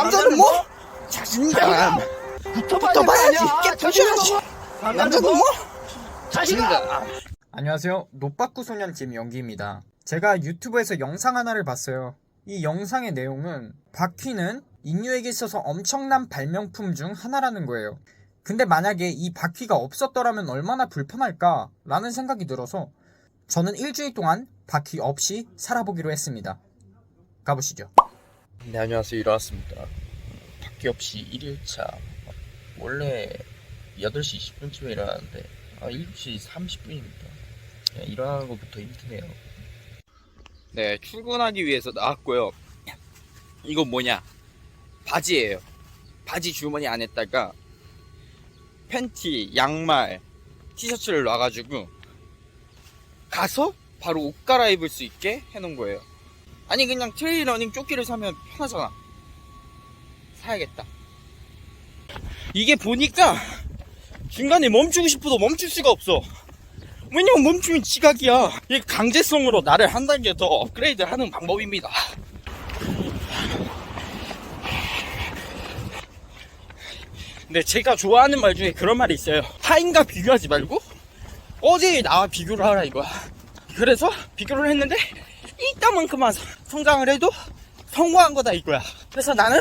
남자는 뭐? 자신감. 붙어봐야지. 깨부셔야지. 남자는 뭐? 자신감. 안녕하세요. 노빠꾸 소년 김영기입니다. 제가 유튜브에서 영상 하나를 봤어요. 이 영상의 내용은 바퀴는 인류에게 있어서 엄청난 발명품 중 하나라는 거예요. 근데 만약에 이 바퀴가 없었더라면 얼마나 불편할까 라는 생각이 들어서 저는 일주일 동안 바퀴 없이 살아보기로 했습니다. 가보시죠. 네, 안녕하세요. 일어났습니다. 바퀴 없이 1일차. 원래 8시 20분쯤에 일어나는데 7시 30분입니다. 일어나는 것부터 힘드네요. 네, 출근하기 위해서 나왔고요. 이건 뭐냐? 바지예요. 바지 주머니 안에다가 팬티, 양말, 티셔츠를 놔가지고 가서 바로 옷 갈아입을 수 있게 해놓은 거예요. 아니, 그냥 트레일 러닝 조끼를 사면 편하잖아. 사야겠다. 이게 보니까 중간에 멈추고 싶어도 멈출 수가 없어. 왜냐면 멈추면 지각이야. 이게 강제성으로 나를 한 단계 더 업그레이드 하는 방법입니다. 근데 제가 좋아하는 말 중에 그런 말이 있어요. 타인과 비교하지 말고 어제의 나와 비교를 하라 이거야. 그래서 비교를 했는데 이따만큼만 성장을 해도 성공한 거다 이거야. 그래서 나는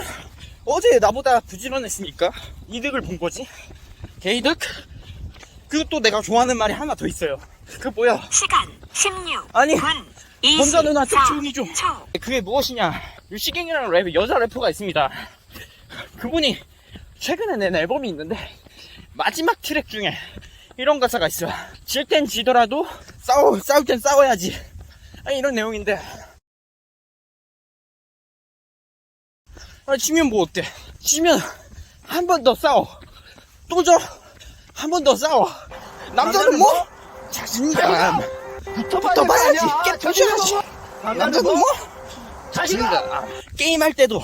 어제 나보다 부지런했으니까 이득을 본 거지. 개이득. 그리고 또 내가 좋아하는 말이 하나 더 있어요. 그 뭐야? 시간 16분 아니, 24초. 먼저 누나 좀 조용히 좀. 그게 무엇이냐? 유시갱이라는 여자 래퍼가 있습니다. 그분이 최근에 낸 앨범이 있는데 마지막 트랙 중에 이런 가사가 있어. 질 땐 지더라도 싸울 땐 싸워야지. 아니, 이런 내용인데, 지면 뭐 어때? 지면 한 번 더 싸워. 또 져. 한 번 더 싸워. 남자는 뭐? 자신감. 붙어봐야지. 깨부셔야지. 남자는 뭐? 자신감. 게임할 때도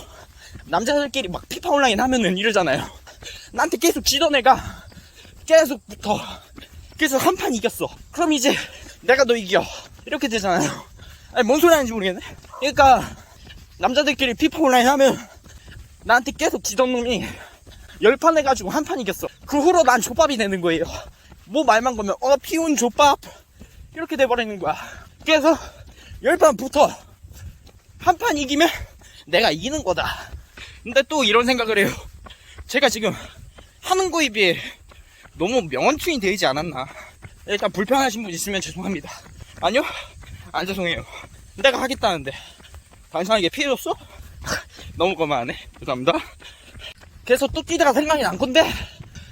남자들끼리 막 피파 온라인 하면은 이러잖아요. 나한테 계속 지던 애가 계속 붙어. 그래서 한 판 이겼어. 그럼 이제 내가 너 이겨. 이렇게 되잖아요. 아니, 뭔 소리 하는지 모르겠네. 그러니까 남자들끼리 피파 온라인 하면 나한테 계속 지던 놈이 10판 해가지고 한 판 이겼어. 그 후로 난 족밥이 되는 거예요. 뭐 말만 걸면 피운 족밥 이렇게 돼버리는 거야. 그래서 10판 붙어. 한 판 이기면 내가 이기는 거다. 근데 또 이런 생각을 해요. 제가 지금 하는 거에 비해 너무 명언충이 되지 않았나. 일단 불편하신 분 있으면 죄송합니다. 아니요? 안 죄송해요. 내가 하겠다는데 당신에게 피해 줬어? 너무 거만하네. 죄송합니다. 그래서 또 뛰다가 생각이 난 건데,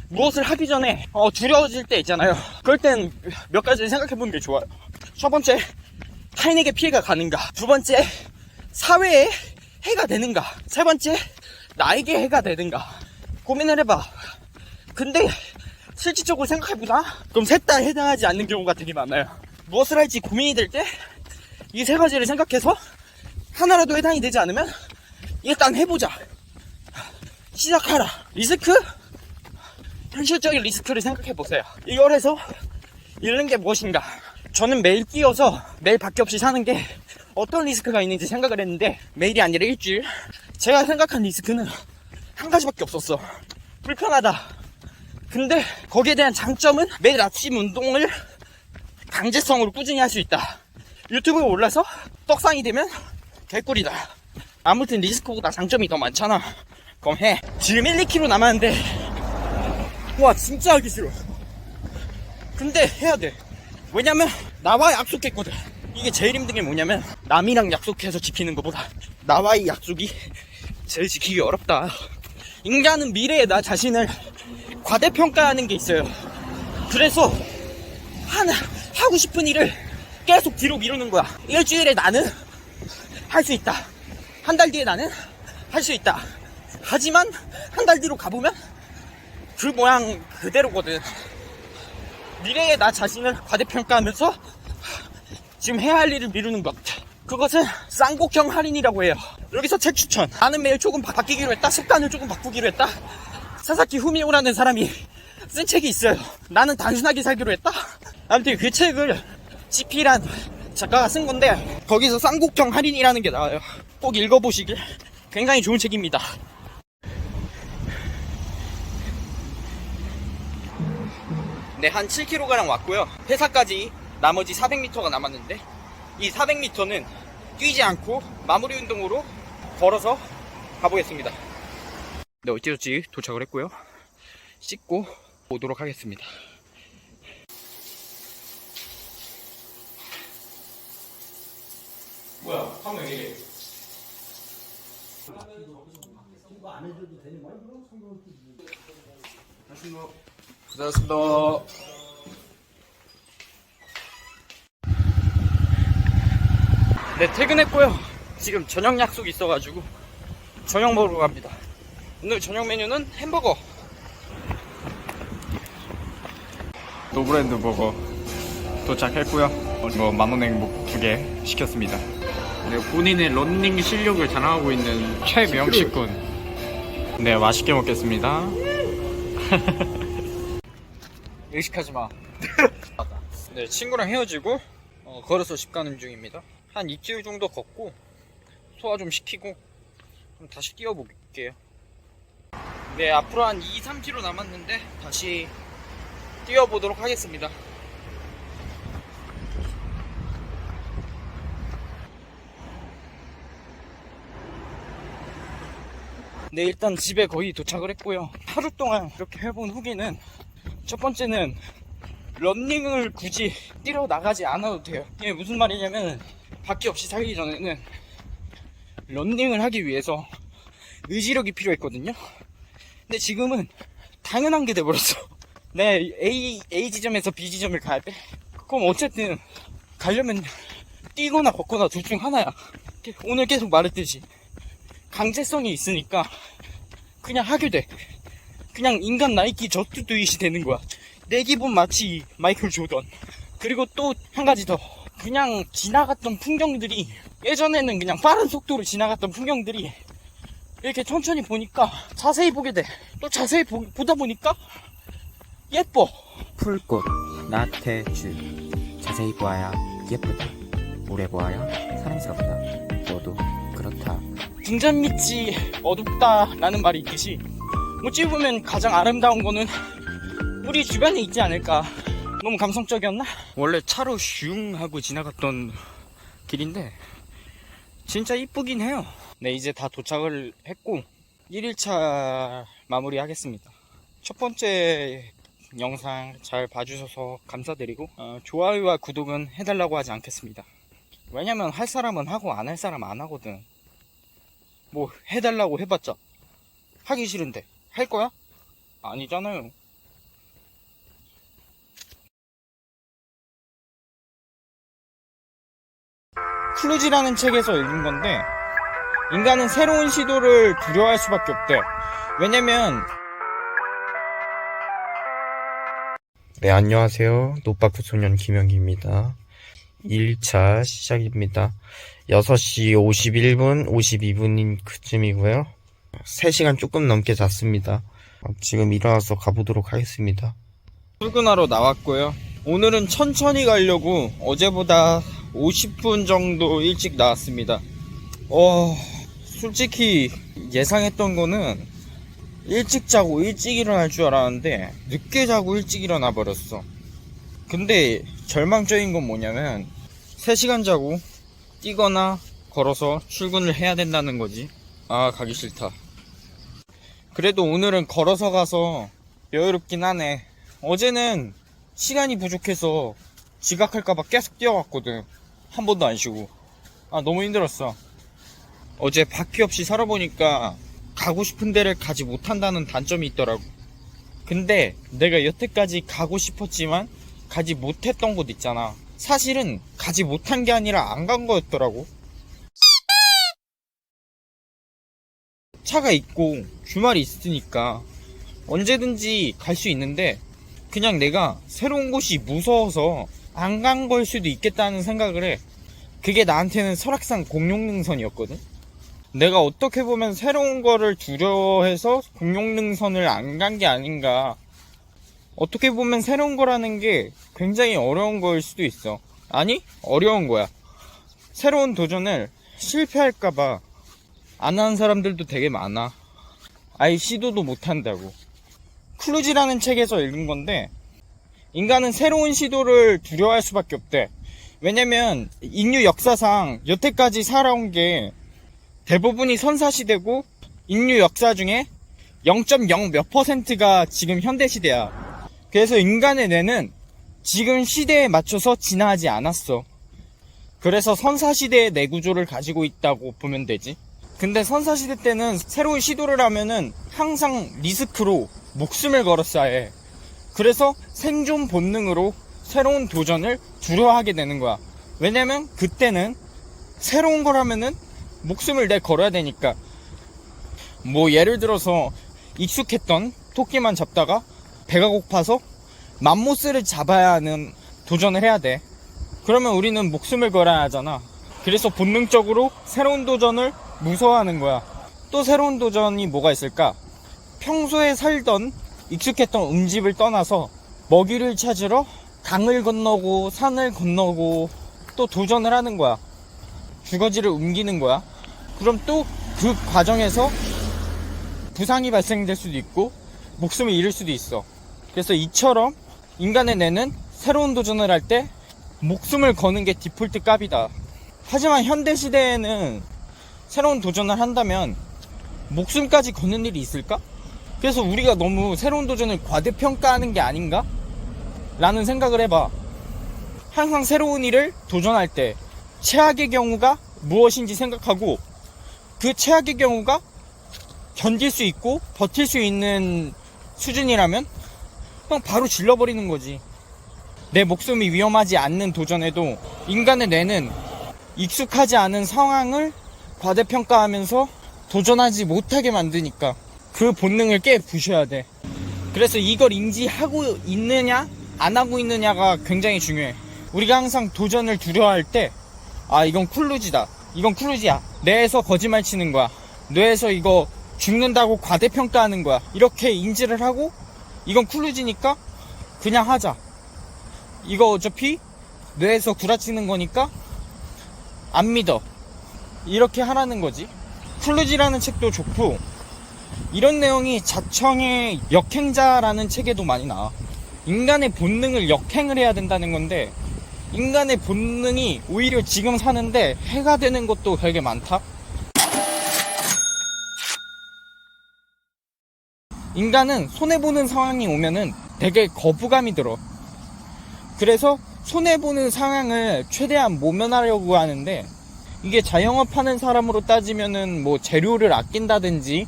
무엇을 하기 전에 두려워질 때 있잖아요. 그럴 땐 몇 가지 생각해보는 게 좋아요. 첫 번째, 타인에게 피해가 가는가. 두 번째, 사회에 해가 되는가. 세 번째, 나에게 해가 되는가. 고민을 해봐. 근데 실질적으로 생각해보나? 그럼 셋 다 해당하지 않는 경우가 되게 많아요. 무엇을 할지 고민이 될 때 이 세 가지를 생각해서 하나라도 해당이 되지 않으면 일단 해보자. 시작하라. 리스크? 현실적인 리스크를 생각해보세요. 이걸 해서 잃는 게 무엇인가. 저는 매일 뛰어서 매일 바퀴 없이 사는 게 어떤 리스크가 있는지 생각을 했는데, 매일이 아니라 일주일. 제가 생각한 리스크는 한 가지밖에 없었어. 불편하다. 근데 거기에 대한 장점은 매일 아침 운동을 강제성으로 꾸준히 할 수 있다. 유튜브에 올라서 떡상이 되면 개꿀이다. 아무튼 리스크보다 장점이 더 많잖아. 그럼 해. 지금 1-2km 남았는데 와, 진짜 하기 싫어. 근데 해야 돼. 왜냐면 나와 약속했거든. 이게 제일 힘든 게 뭐냐면 남이랑 약속해서 지키는 것보다 나와의 약속이 제일 지키기 어렵다. 인간은 미래의 나 자신을 과대평가하는 게 있어요. 그래서 하고 싶은 일을 계속 뒤로 미루는 거야. 일주일에 나는 할 수 있다. 한 달 뒤에 나는 할 수 있다. 하지만 한 달 뒤로 가보면 그 모양 그대로거든. 미래의 나 자신을 과대평가하면서 지금 해야 할 일을 미루는 것. 그것은 쌍곡형 할인이라고 해요. 여기서 책 추천. 나는 매일 조금 바뀌기로 했다. 습관을 조금 바꾸기로 했다. 사사키 후미오라는 사람이 쓴 책이 있어요. 나는 단순하게 살기로 했다. 아무튼 그 책을 GP란 작가가 쓴 건데, 거기서 쌍곡형 할인이라는 게 나와요. 꼭 읽어보시길. 굉장히 좋은 책입니다. 네, 한 7km가량 왔고요. 회사까지 나머지 400m가 남았는데 이 400m는 뛰지 않고 마무리 운동으로 걸어서 가보겠습니다. 네, 어찌저찌 도착을 했고요. 씻고 오도록 하겠습니다. 뭐야, 상무 왜 이래? 고생하셨습니다. 네, 퇴근했고요. 지금 저녁 약속이 있어가지고 저녁 먹으러 갑니다. 오늘 저녁 메뉴는 햄버거. 노브랜드 버거 도착했고요. 뭐 만원 행복 2개 시켰습니다. 네, 본인의 런닝 실력을 자랑하고 있는 최명식 군. 네, 맛있게 먹겠습니다. 의식하지 마. 네, 친구랑 헤어지고 걸어서 집 가는 중입니다. 한 2km 정도 걷고 소화 좀 시키고 그럼 다시 뛰어볼게요. 네, 앞으로 한 2-3km 남았는데 다시 뛰어보도록 하겠습니다. 네, 일단 집에 거의 도착을 했고요. 하루 동안 이렇게 해본 후기는, 첫 번째는 런닝을 굳이 뛰러 나가지 않아도 돼요. 이게 무슨 말이냐면, 바퀴 없이 살기 전에는 런닝을 하기 위해서 의지력이 필요했거든요. 근데 지금은 당연한 게 돼버렸어. 네, A 지점에서 B 지점을 가야 돼. 그럼 어쨌든 가려면 뛰거나 걷거나 둘 중 하나야. 오늘 계속 말했듯이 강제성이 있으니까 그냥 하게 돼. 그냥 인간 나이키 저투두잇이 되는 거야. 내 기분 마치 마이클 조던. 그리고 또 한 가지 더, 그냥 지나갔던 풍경들이, 예전에는 그냥 빠른 속도로 지나갔던 풍경들이 이렇게 천천히 보니까 자세히 보게 돼. 또 자세히 보다 보니까 예뻐. 풀꽃, 나태주. 자세히 보아야 예쁘다. 오래 보아야 사랑스럽다. 너도 그렇다. 등잔 밑이 어둡다 라는 말이 있듯이, 어찌 보면 가장 아름다운 거는 우리 주변에 있지 않을까. 너무 감성적이었나? 원래 차로 슝 하고 지나갔던 길인데 진짜 이쁘긴 해요. 네, 이제 다 도착을 했고 1일차 마무리 하겠습니다. 첫 번째 영상 잘 봐주셔서 감사드리고, 좋아요와 구독은 해달라고 하지 않겠습니다. 왜냐면 할 사람은 하고 안 할 사람은 안 하거든. 뭐 해달라고 해봤자 하기 싫은데 할 거야? 아니잖아요. 클루지라는 책에서 읽은 건데, 인간은 새로운 시도를 두려워할 수밖에 없대. 왜냐면, 네, 안녕하세요. 노빠꾸 소년 김영기입니다. 1차 시작입니다. 6시 51분, 52분인 그쯤이고요. 3시간 조금 넘게 잤습니다. 지금 일어나서 가보도록 하겠습니다. 출근하러 나왔고요. 오늘은 천천히 가려고 어제보다 50분 정도 일찍 나왔습니다. 솔직히 예상했던 거는 일찍 자고 일찍 일어날 줄 알았는데 늦게 자고 일찍 일어나 버렸어. 근데 절망적인 건 뭐냐면 3시간 자고 뛰거나 걸어서 출근을 해야 된다는 거지. 아, 가기 싫다. 그래도 오늘은 걸어서 가서 여유롭긴 하네. 어제는 시간이 부족해서 지각할까봐 계속 뛰어갔거든. 한 번도 안 쉬고. 아, 너무 힘들었어. 어제 바퀴 없이 살아보니까 가고 싶은 데를 가지 못한다는 단점이 있더라고. 근데 내가 여태까지 가고 싶었지만 가지 못했던 곳 있잖아. 사실은 가지 못한 게 아니라 안 간 거였더라고. 차가 있고 주말이 있으니까 언제든지 갈 수 있는데, 그냥 내가 새로운 곳이 무서워서 안 간 걸 수도 있겠다는 생각을 해. 그게 나한테는 설악산 공룡능선이었거든. 내가 어떻게 보면 새로운 거를 두려워해서 공룡능선을 안 간 게 아닌가. 어떻게 보면 새로운 거라는 게 굉장히 어려운 거일 수도 있어. 아니, 어려운 거야. 새로운 도전을 실패할까봐 안 하는 사람들도 되게 많아. 아예 시도도 못 한다고. 클루지라는 책에서 읽은 건데, 인간은 새로운 시도를 두려워할 수밖에 없대. 왜냐면 인류 역사상 여태까지 살아온 게 대부분이 선사시대고 인류 역사 중에 0.0 몇 %가 지금 현대시대야. 그래서 인간의 뇌는 지금 시대에 맞춰서 진화하지 않았어. 그래서 선사시대의 뇌 구조를 가지고 있다고 보면 되지. 근데 선사시대 때는 새로운 시도를 하면은 항상 리스크로 목숨을 걸었어야 해. 그래서 생존 본능으로 새로운 도전을 두려워하게 되는 거야. 왜냐면 그때는 새로운 걸 하면은 목숨을 내 걸어야 되니까. 뭐 예를 들어서 익숙했던 토끼만 잡다가 배가 고파서 맘모스를 잡아야 하는 도전을 해야 돼. 그러면 우리는 목숨을 걸어야 하잖아. 그래서 본능적으로 새로운 도전을 무서워하는 거야. 또 새로운 도전이 뭐가 있을까? 평소에 살던 익숙했던 음집을 떠나서 먹이를 찾으러 강을 건너고 산을 건너고 또 도전을 하는 거야. 주거지를 옮기는 거야. 그럼 또 그 과정에서 부상이 발생될 수도 있고 목숨을 잃을 수도 있어. 그래서 이처럼 인간의 뇌는 새로운 도전을 할 때 목숨을 거는 게 디폴트 값이다. 하지만 현대시대에는 새로운 도전을 한다면 목숨까지 거는 일이 있을까? 그래서 우리가 너무 새로운 도전을 과대평가하는 게 아닌가? 라는 생각을 해봐. 항상 새로운 일을 도전할 때 최악의 경우가 무엇인지 생각하고 그 최악의 경우가 견딜 수 있고 버틸 수 있는 수준이라면 그냥 바로 질러버리는 거지. 내 목숨이 위험하지 않는 도전에도 인간의 뇌는 익숙하지 않은 상황을 과대평가하면서 도전하지 못하게 만드니까 그 본능을 깨 부셔야 돼. 그래서 이걸 인지하고 있느냐 안 하고 있느냐가 굉장히 중요해. 우리가 항상 도전을 두려워할 때 이건 쿨루지다, 이건 쿨루지야, 뇌에서 거짓말 치는 거야, 뇌에서 이거 죽는다고 과대평가하는 거야, 이렇게 인지를 하고 이건 쿨루지니까 그냥 하자, 이거 어차피 뇌에서 구라치는 거니까 안 믿어, 이렇게 하라는 거지. 쿨루지라는 책도 좋고 이런 내용이 자청의 역행자라는 책에도 많이 나와. 인간의 본능을 역행을 해야 된다는 건데 인간의 본능이 오히려 지금 사는데 해가 되는 것도 되게 많다. 인간은 손해보는 상황이 오면은 되게 거부감이 들어. 그래서 손해보는 상황을 최대한 모면하려고 하는데 이게 자영업하는 사람으로 따지면은 뭐 재료를 아낀다든지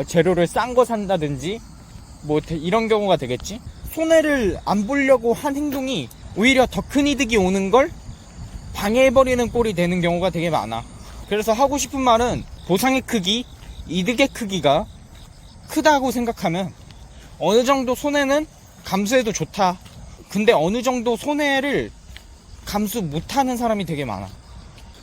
재료를 싼 거 산다든지 뭐 이런 경우가 되겠지. 손해를 안 보려고 한 행동이 오히려 더 큰 이득이 오는 걸 방해해버리는 꼴이 되는 경우가 되게 많아. 그래서 하고 싶은 말은 보상의 크기, 이득의 크기가 크다고 생각하면 어느 정도 손해는 감수해도 좋다. 근데 어느 정도 손해를 감수 못하는 사람이 되게 많아.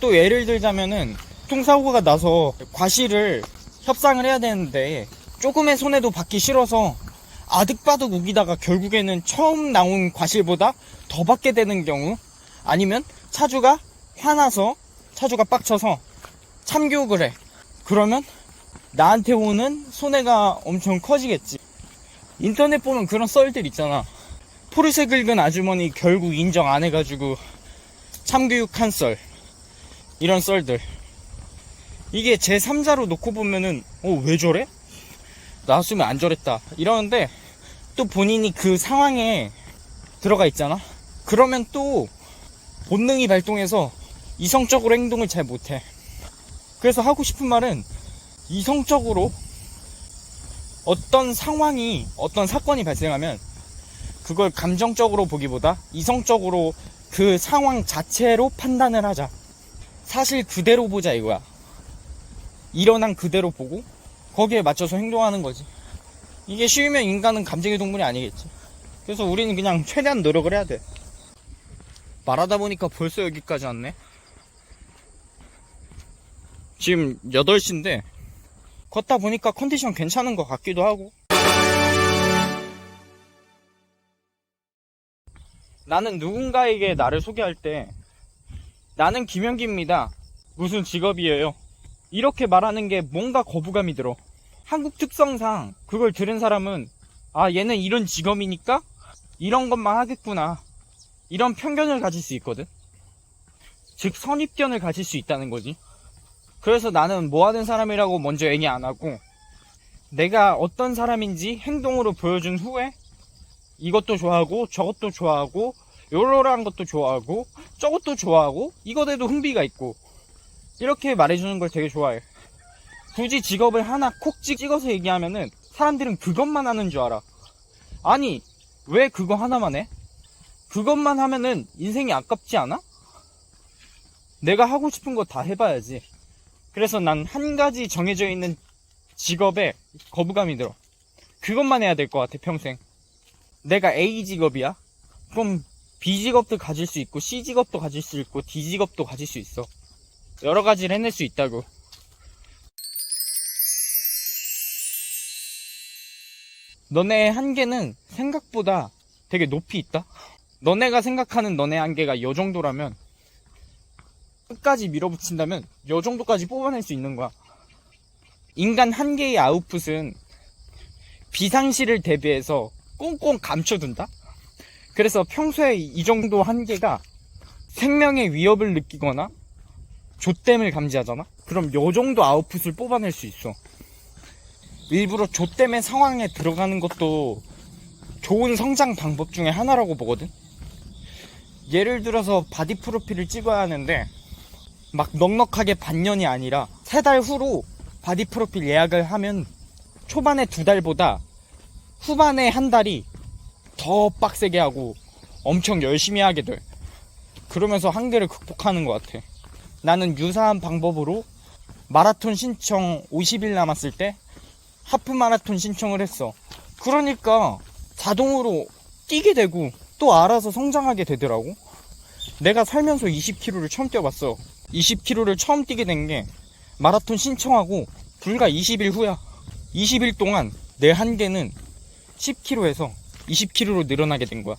또 예를 들자면은 교통사고가 나서 과실을 협상을 해야 되는데 조금의 손해도 받기 싫어서 아득바득 우기다가 결국에는 처음 나온 과실보다 더 받게 되는 경우, 아니면 차주가 화나서 차주가 빡쳐서 참교육을 해. 그러면 나한테 오는 손해가 엄청 커지겠지. 인터넷 보면 그런 썰들 있잖아. 포르쉐 긁은 아주머니 결국 인정 안 해가지고 참교육한 썰, 이런 썰들. 이게 제3자로 놓고 보면은 왜 저래? 나왔으면 안 저랬다 이러는데 또 본인이 그 상황에 들어가 있잖아. 그러면 또 본능이 발동해서 이성적으로 행동을 잘 못해. 그래서 하고 싶은 말은 이성적으로 어떤 상황이, 어떤 사건이 발생하면 그걸 감정적으로 보기보다 이성적으로 그 상황 자체로 판단을 하자. 사실 그대로 보자 이거야. 일어난 그대로 보고 거기에 맞춰서 행동하는 거지. 이게 쉬우면 인간은 감정의 동물이 아니겠지. 그래서 우리는 그냥 최대한 노력을 해야 돼. 말하다 보니까 벌써 여기까지 왔네. 지금 8시인데 걷다 보니까 컨디션 괜찮은 것 같기도 하고. 나는 누군가에게 나를 소개할 때 나는 김현기입니다, 무슨 직업이에요, 이렇게 말하는 게 뭔가 거부감이 들어. 한국 특성상 그걸 들은 사람은 얘는 이런 직업이니까 이런 것만 하겠구나, 이런 편견을 가질 수 있거든. 즉 선입견을 가질 수 있다는 거지. 그래서 나는 뭐 하는 사람이라고 먼저 얘기 안 하고, 내가 어떤 사람인지 행동으로 보여준 후에 이것도 좋아하고 저것도 좋아하고 요러한 것도 좋아하고 저것도 좋아하고 이것에도 흥미가 있고, 이렇게 말해주는 걸 되게 좋아해. 굳이 직업을 하나 콕 찍어서 얘기하면은 사람들은 그것만 하는 줄 알아. 아니, 왜 그거 하나만 해? 그것만 하면은 인생이 아깝지 않아? 내가 하고 싶은 거 다 해봐야지. 그래서 난 한 가지 정해져 있는 직업에 거부감이 들어. 그것만 해야 될 것 같아, 평생. 내가 A 직업이야? 그럼 B 직업도 가질 수 있고 C 직업도 가질 수 있고 D 직업도 가질 수 있어. 여러 가지를 해낼 수 있다고. 너네의 한계는 생각보다 되게 높이 있다. 너네가 생각하는 너네 한계가 요 정도라면, 끝까지 밀어붙인다면 요 정도까지 뽑아낼 수 있는 거야. 인간 한계의 아웃풋은 비상시를 대비해서 꽁꽁 감춰둔다. 그래서 평소에 이 정도 한계가 생명의 위협을 느끼거나 좆댐을 감지하잖아. 그럼 요 정도 아웃풋을 뽑아낼 수 있어. 일부러 좆댐의 상황에 들어가는 것도 좋은 성장 방법 중에 하나라고 보거든. 예를 들어서 바디 프로필을 찍어야 하는데 막 넉넉하게 반년이 아니라 3달 후로 바디 프로필 예약을 하면 초반에 2달보다 후반에 1달이 더 빡세게 하고 엄청 열심히 하게 돼. 그러면서 한계를 극복하는 것 같아. 나는 유사한 방법으로 마라톤 신청 50일 남았을 때 하프 마라톤 신청을 했어. 그러니까 자동으로 뛰게 되고 또 알아서 성장하게 되더라고. 내가 살면서 20km를 처음 뛰어봤어. 20km를 처음 뛰게 된 게 마라톤 신청하고 불과 20일 후야. 20일 동안 내 한계는 10km에서 20km로 늘어나게 된 거야.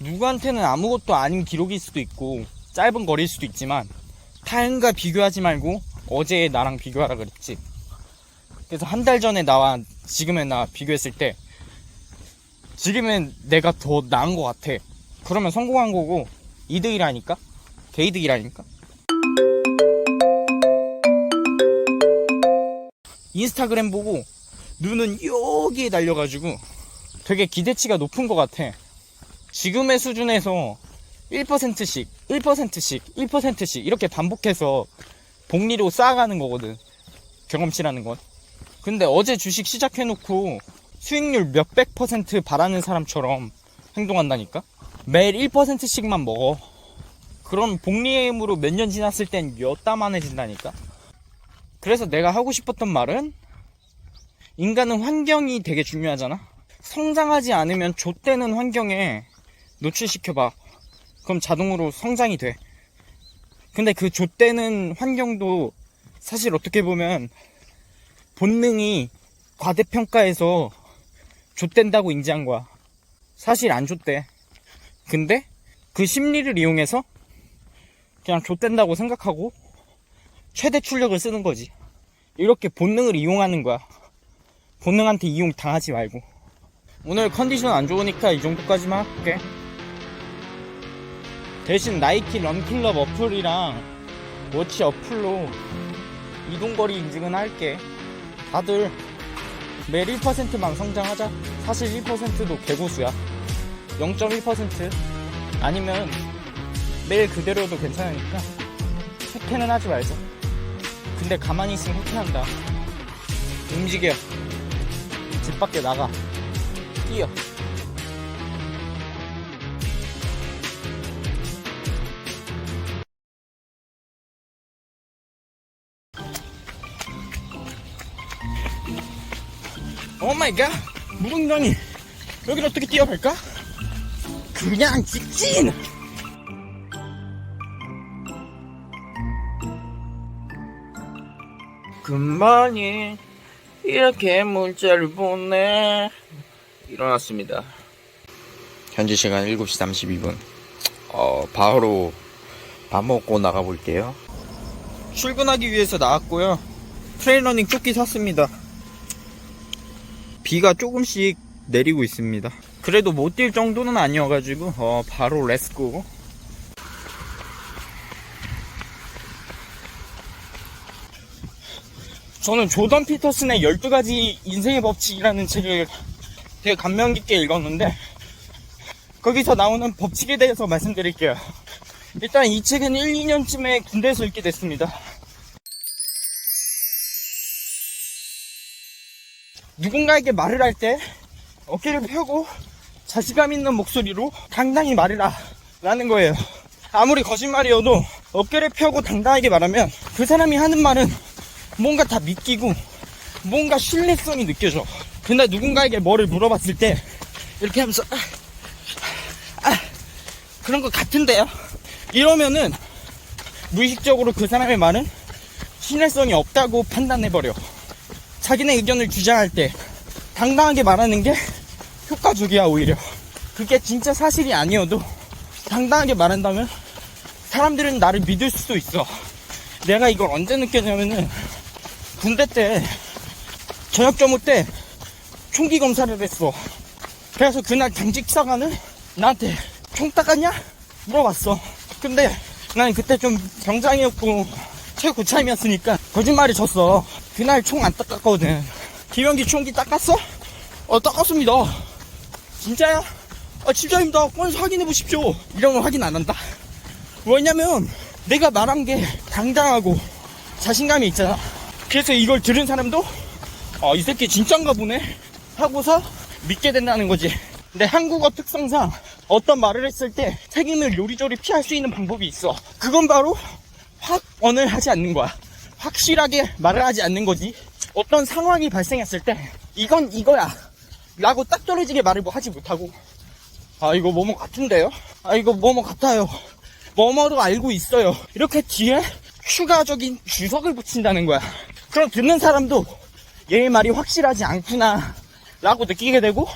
누구한테는 아무것도 아닌 기록일 수도 있고 짧은 거리일 수도 있지만 타인과 비교하지 말고 어제의 나랑 비교하라 그랬지. 그래서 한 달 전에 나와 지금의 나 비교했을 때 지금은 내가 더 나은 것 같아. 그러면 성공한 거고 이득이라니까? 개이득이라니까? 인스타그램 보고 눈은 여기에 달려가지고 되게 기대치가 높은 것 같아. 지금의 수준에서 1%씩 1%씩 1%씩 이렇게 반복해서 복리로 쌓아가는 거거든, 경험치라는 건. 근데 어제 주식 시작해놓고 수익률 몇백 % 바라는 사람처럼 행동한다니까? 매일 1%씩만 먹어. 그럼 복리의 힘으로 몇 년 지났을 땐 몇 담안해진다니까? 그래서 내가 하고 싶었던 말은, 인간은 환경이 되게 중요하잖아? 성장하지 않으면 좆되는 환경에 노출시켜봐. 그럼 자동으로 성장이 돼. 근데 그 좆되는 환경도 사실 어떻게 보면 본능이 과대평가해서 좆된다고 인지한 거야. 사실 안 좆대. 근데 그 심리를 이용해서 그냥 좆된다고 생각하고 최대 출력을 쓰는 거지. 이렇게 본능을 이용하는 거야. 본능한테 이용 당하지 말고. 오늘 컨디션 안 좋으니까 이 정도까지만 할게. 대신 나이키 런클럽 어플이랑 워치 어플로 이동거리 인증은 할게. 다들 매일 1%만 성장하자. 사실 1%도 개고수야. 0.1% 아니면 매일 그대로도 괜찮으니까 흑해는 하지 말자. 근데 가만히 있으면 흑해한다. 움직여. 집 밖에 나가. 뛰어. 오마이갓, 무릉덩이. 여기를 어떻게 뛰어갈까? 그냥 직진! 금방이 이렇게 문자를 보내. 일어났습니다. 현재 시간 7시 32분. 바로 밥 먹고 나가볼게요. 출근하기 위해서 나왔고요. 트레일러닝 조끼 샀습니다. 비가 조금씩 내리고 있습니다. 그래도 못 뛸 정도는 아니어가지고 바로 렛츠고. 저는 조던 피터슨의 12가지 인생의 법칙이라는 책을 되게 감명 깊게 읽었는데 거기서 나오는 법칙에 대해서 말씀드릴게요. 일단 이 책은 1, 2년쯤에 군대에서 읽게 됐습니다. 누군가에게 말을 할 때 어깨를 펴고 자신감 있는 목소리로 당당히 말해라 라는 거예요. 아무리 거짓말이어도 어깨를 펴고 당당하게 말하면 그 사람이 하는 말은 뭔가 다 믿기고 뭔가 신뢰성이 느껴져. 근데 누군가에게 뭐를 물어봤을 때 이렇게 하면서 그런 것 같은데요? 이러면은 무의식적으로 그 사람의 말은 신뢰성이 없다고 판단해버려. 자기네 의견을 주장할 때 당당하게 말하는 게 효과적이야. 오히려 그게 진짜 사실이 아니어도 당당하게 말한다면 사람들은 나를 믿을 수도 있어. 내가 이걸 언제 느꼈냐면은 군대 때 저녁 점호 때 총기 검사를 했어. 그래서 그날 당직사관은 나한테 총 닦았냐? 물어봤어. 근데 난 그때 좀 병장이었고 최고참이었으니까 거짓말을 쳤어. 그날 총 안 닦았거든. 김영기 총기 닦았어? 닦았습니다. 진짜야? 진짜입니다. 꺼내서 확인해 보십시오. 이런 거 확인 안 한다. 왜냐면 내가 말한 게 당당하고 자신감이 있잖아. 그래서 이걸 들은 사람도 이 새끼 진짠가 보네 하고서 믿게 된다는 거지. 근데 한국어 특성상 어떤 말을 했을 때 책임을 요리조리 피할 수 있는 방법이 있어. 그건 바로 확언을 하지 않는 거야. 확실하게 말을 하지 않는 거지. 어떤 상황이 발생했을 때 이건 이거야 라고 딱 떨어지게 말을 하지 못하고 이거 뭐뭐 같은데요? 이거 뭐뭐 같아요. 뭐뭐로 알고 있어요. 이렇게 뒤에 추가적인 주석을 붙인다는 거야. 그럼 듣는 사람도 얘의 말이 확실하지 않구나 라고 느끼게 되고,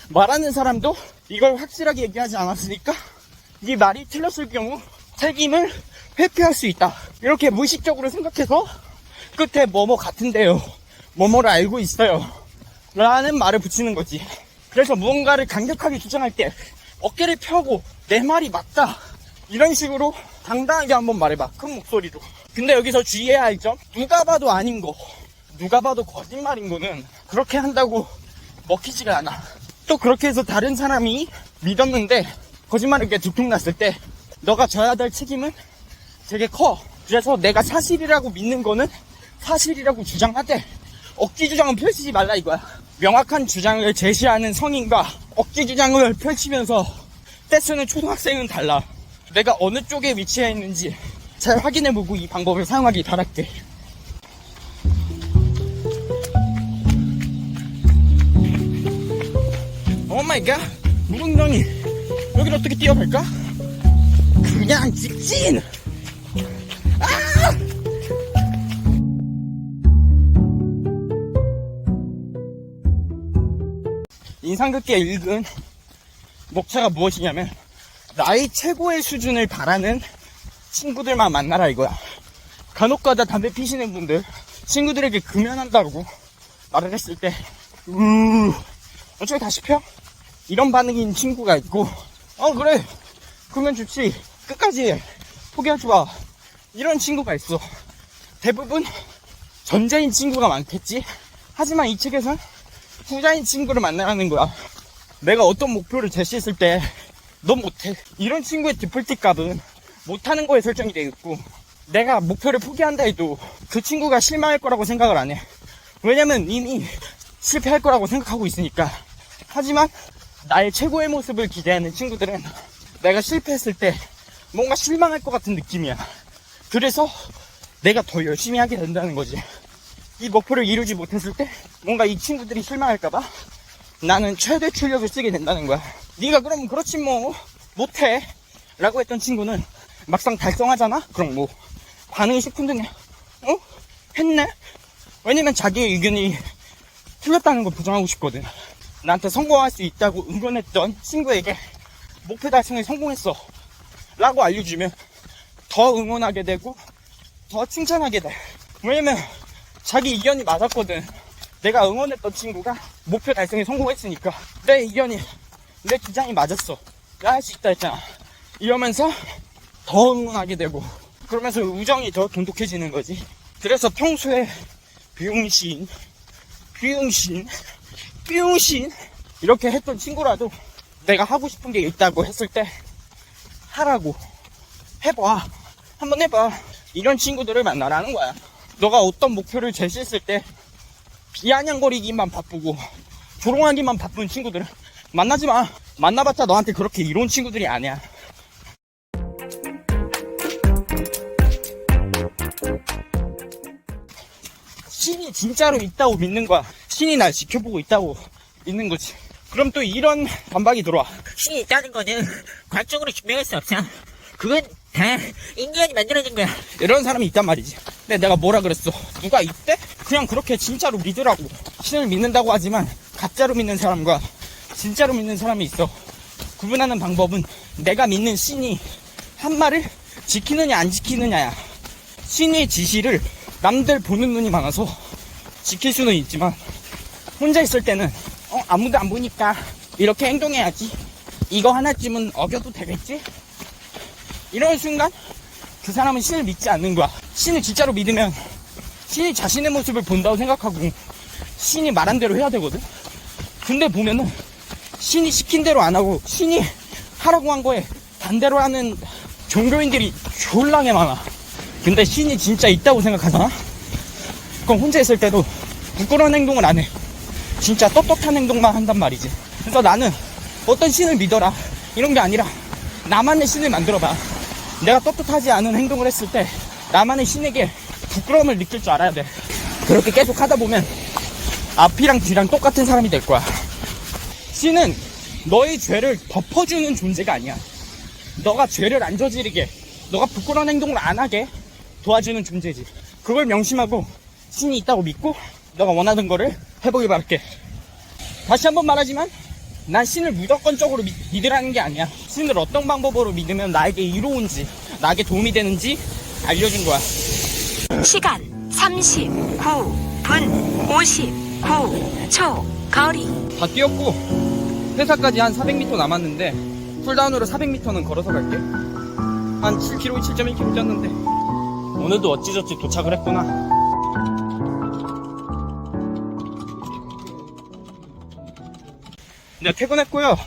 말하는 사람도 이걸 확실하게 얘기하지 않았으니까 이 말이 틀렸을 경우 책임을 회피할 수 있다, 이렇게 무의식적으로 생각해서 끝에 뭐뭐 같은데요, 뭐뭐를 알고 있어요 라는 말을 붙이는 거지. 그래서 무언가를 강력하게 주장할 때 어깨를 펴고 내 말이 맞다 이런 식으로 당당하게 한번 말해봐, 큰 목소리로. 근데 여기서 주의해야 할 점, 누가 봐도 아닌 거, 누가 봐도 거짓말인 거는 그렇게 한다고 먹히지가 않아. 또 그렇게 해서 다른 사람이 믿었는데 거짓말을 이렇게 들통났을 때 너가 져야 될 책임은 되게 커. 그래서 내가 사실이라고 믿는 거는 사실이라고 주장하되 억지 주장은 펼치지 말라 이거야. 명확한 주장을 제시하는 성인과 억지 주장을 펼치면서 떼쓰는 초등학생은 달라. 내가 어느 쪽에 위치해 있는지 잘 확인해보고 이 방법을 사용하길 바랄게. 오마이갓, 무릉덩이 여기를 어떻게 뛰어갈까? 그냥 직진! 인상 깊게 읽은 목차가 무엇이냐면, 나의 최고의 수준을 바라는 친구들만 만나라 이거야. 간혹가다 담배 피시는 분들 친구들에게 금연한다고 말을 했을 때 어차피 다시 펴? 이런 반응인 친구가 있고, 그래 금연 좋지, 끝까지 해, 포기하지 마, 이런 친구가 있어. 대부분 전자인 친구가 많겠지. 하지만 이 책에선 후자인 친구를 만나라는 거야. 내가 어떤 목표를 제시했을 때 넌 못해, 이런 친구의 디폴트 값은 못하는 거에 설정이 되어 있고, 내가 목표를 포기한다 해도 그 친구가 실망할 거라고 생각을 안 해. 왜냐면 이미 실패할 거라고 생각하고 있으니까. 하지만 나의 최고의 모습을 기대하는 친구들은 내가 실패했을 때 뭔가 실망할 것 같은 느낌이야. 그래서 내가 더 열심히 하게 된다는 거지. 이 목표를 이루지 못했을 때 뭔가 이 친구들이 실망할까봐 나는 최대 출력을 쓰게 된다는 거야. 네가 그럼 그렇지 뭐 못해 라고 했던 친구는 막상 달성하잖아? 그럼 뭐 반응이 시큰둥해. 했네? 왜냐면 자기의 의견이 틀렸다는 걸 보장하고 싶거든. 나한테 성공할 수 있다고 응원했던 친구에게 목표 달성에 성공했어 라고 알려주면 더 응원하게 되고 더 칭찬하게 돼. 왜냐면 자기 의견이 맞았거든. 내가 응원했던 친구가 목표 달성에 성공했으니까 내 의견이 내 주장이 맞았어. 나 할 수 있다 했잖아. 이러면서 더 응원하게 되고, 그러면서 우정이 더 돈독해지는 거지. 그래서 평소에 비용신 이렇게 했던 친구라도 내가 하고 싶은 게 있다고 했을 때 하라고, 해봐, 한번 해봐, 이런 친구들을 만나라는 거야. 너가 어떤 목표를 제시했을 때 비아냥거리기만 바쁘고 조롱하기만 바쁜 친구들은 만나지 마. 만나봤자 너한테 그렇게 이로운 친구들이 아니야. 신이 진짜로 있다고 믿는 거야. 신이 날 지켜보고 있다고 믿는 거지. 그럼 또 이런 반박이 들어와. 신이 있다는 거는 과학적으로 증명할 수 없어. 그건 다 인간이 만들어진 거야. 이런 사람이 있단 말이지. 근데 내가 뭐라 그랬어? 누가 있대? 그냥 그렇게 진짜로 믿으라고. 신을 믿는다고 하지만 가짜로 믿는 사람과 진짜로 믿는 사람이 있어. 구분하는 방법은 내가 믿는 신이 한 말을 지키느냐 안 지키느냐야. 신의 지시를 남들 보는 눈이 많아서 지킬 수는 있지만 혼자 있을 때는 아무도 안 보니까 이렇게 행동해야지, 이거 하나쯤은 어겨도 되겠지? 이런 순간 그 사람은 신을 믿지 않는 거야. 신을 진짜로 믿으면 신이 자신의 모습을 본다고 생각하고 신이 말한 대로 해야 되거든. 근데 보면은 신이 시킨 대로 안 하고 신이 하라고 한 거에 반대로 하는 종교인들이 졸라게 많아. 근데 신이 진짜 있다고 생각하잖아? 그럼 혼자 있을 때도 부끄러운 행동을 안 해. 진짜 떳떳한 행동만 한단 말이지. 그래서 나는 어떤 신을 믿어라 이런 게 아니라 나만의 신을 만들어봐. 내가 떳떳하지 않은 행동을 했을 때 나만의 신에게 부끄러움을 느낄 줄 알아야 돼. 그렇게 계속 하다 보면 앞이랑 뒤랑 똑같은 사람이 될 거야. 신은 너의 죄를 덮어주는 존재가 아니야. 너가 죄를 안 저지르게, 너가 부끄러운 행동을 안 하게 도와주는 존재지. 그걸 명심하고 신이 있다고 믿고 너가 원하는 거를 해보길 바랄게. 다시 한번 말하지만 난 신을 무조건적으로 믿으라는 게 아니야. 신을 어떤 방법으로 믿으면 나에게 이로운지, 나에게 도움이 되는지 알려준 거야. 시간 39분 59초. 거리 다 뛰었고 회사까지 한 400m 남았는데 쿨다운으로 400m는 걸어서 갈게. 한 7km, 7.1km 뛰었는데 오늘도 어찌저찌 도착을 했구나. 네, 퇴근했고요.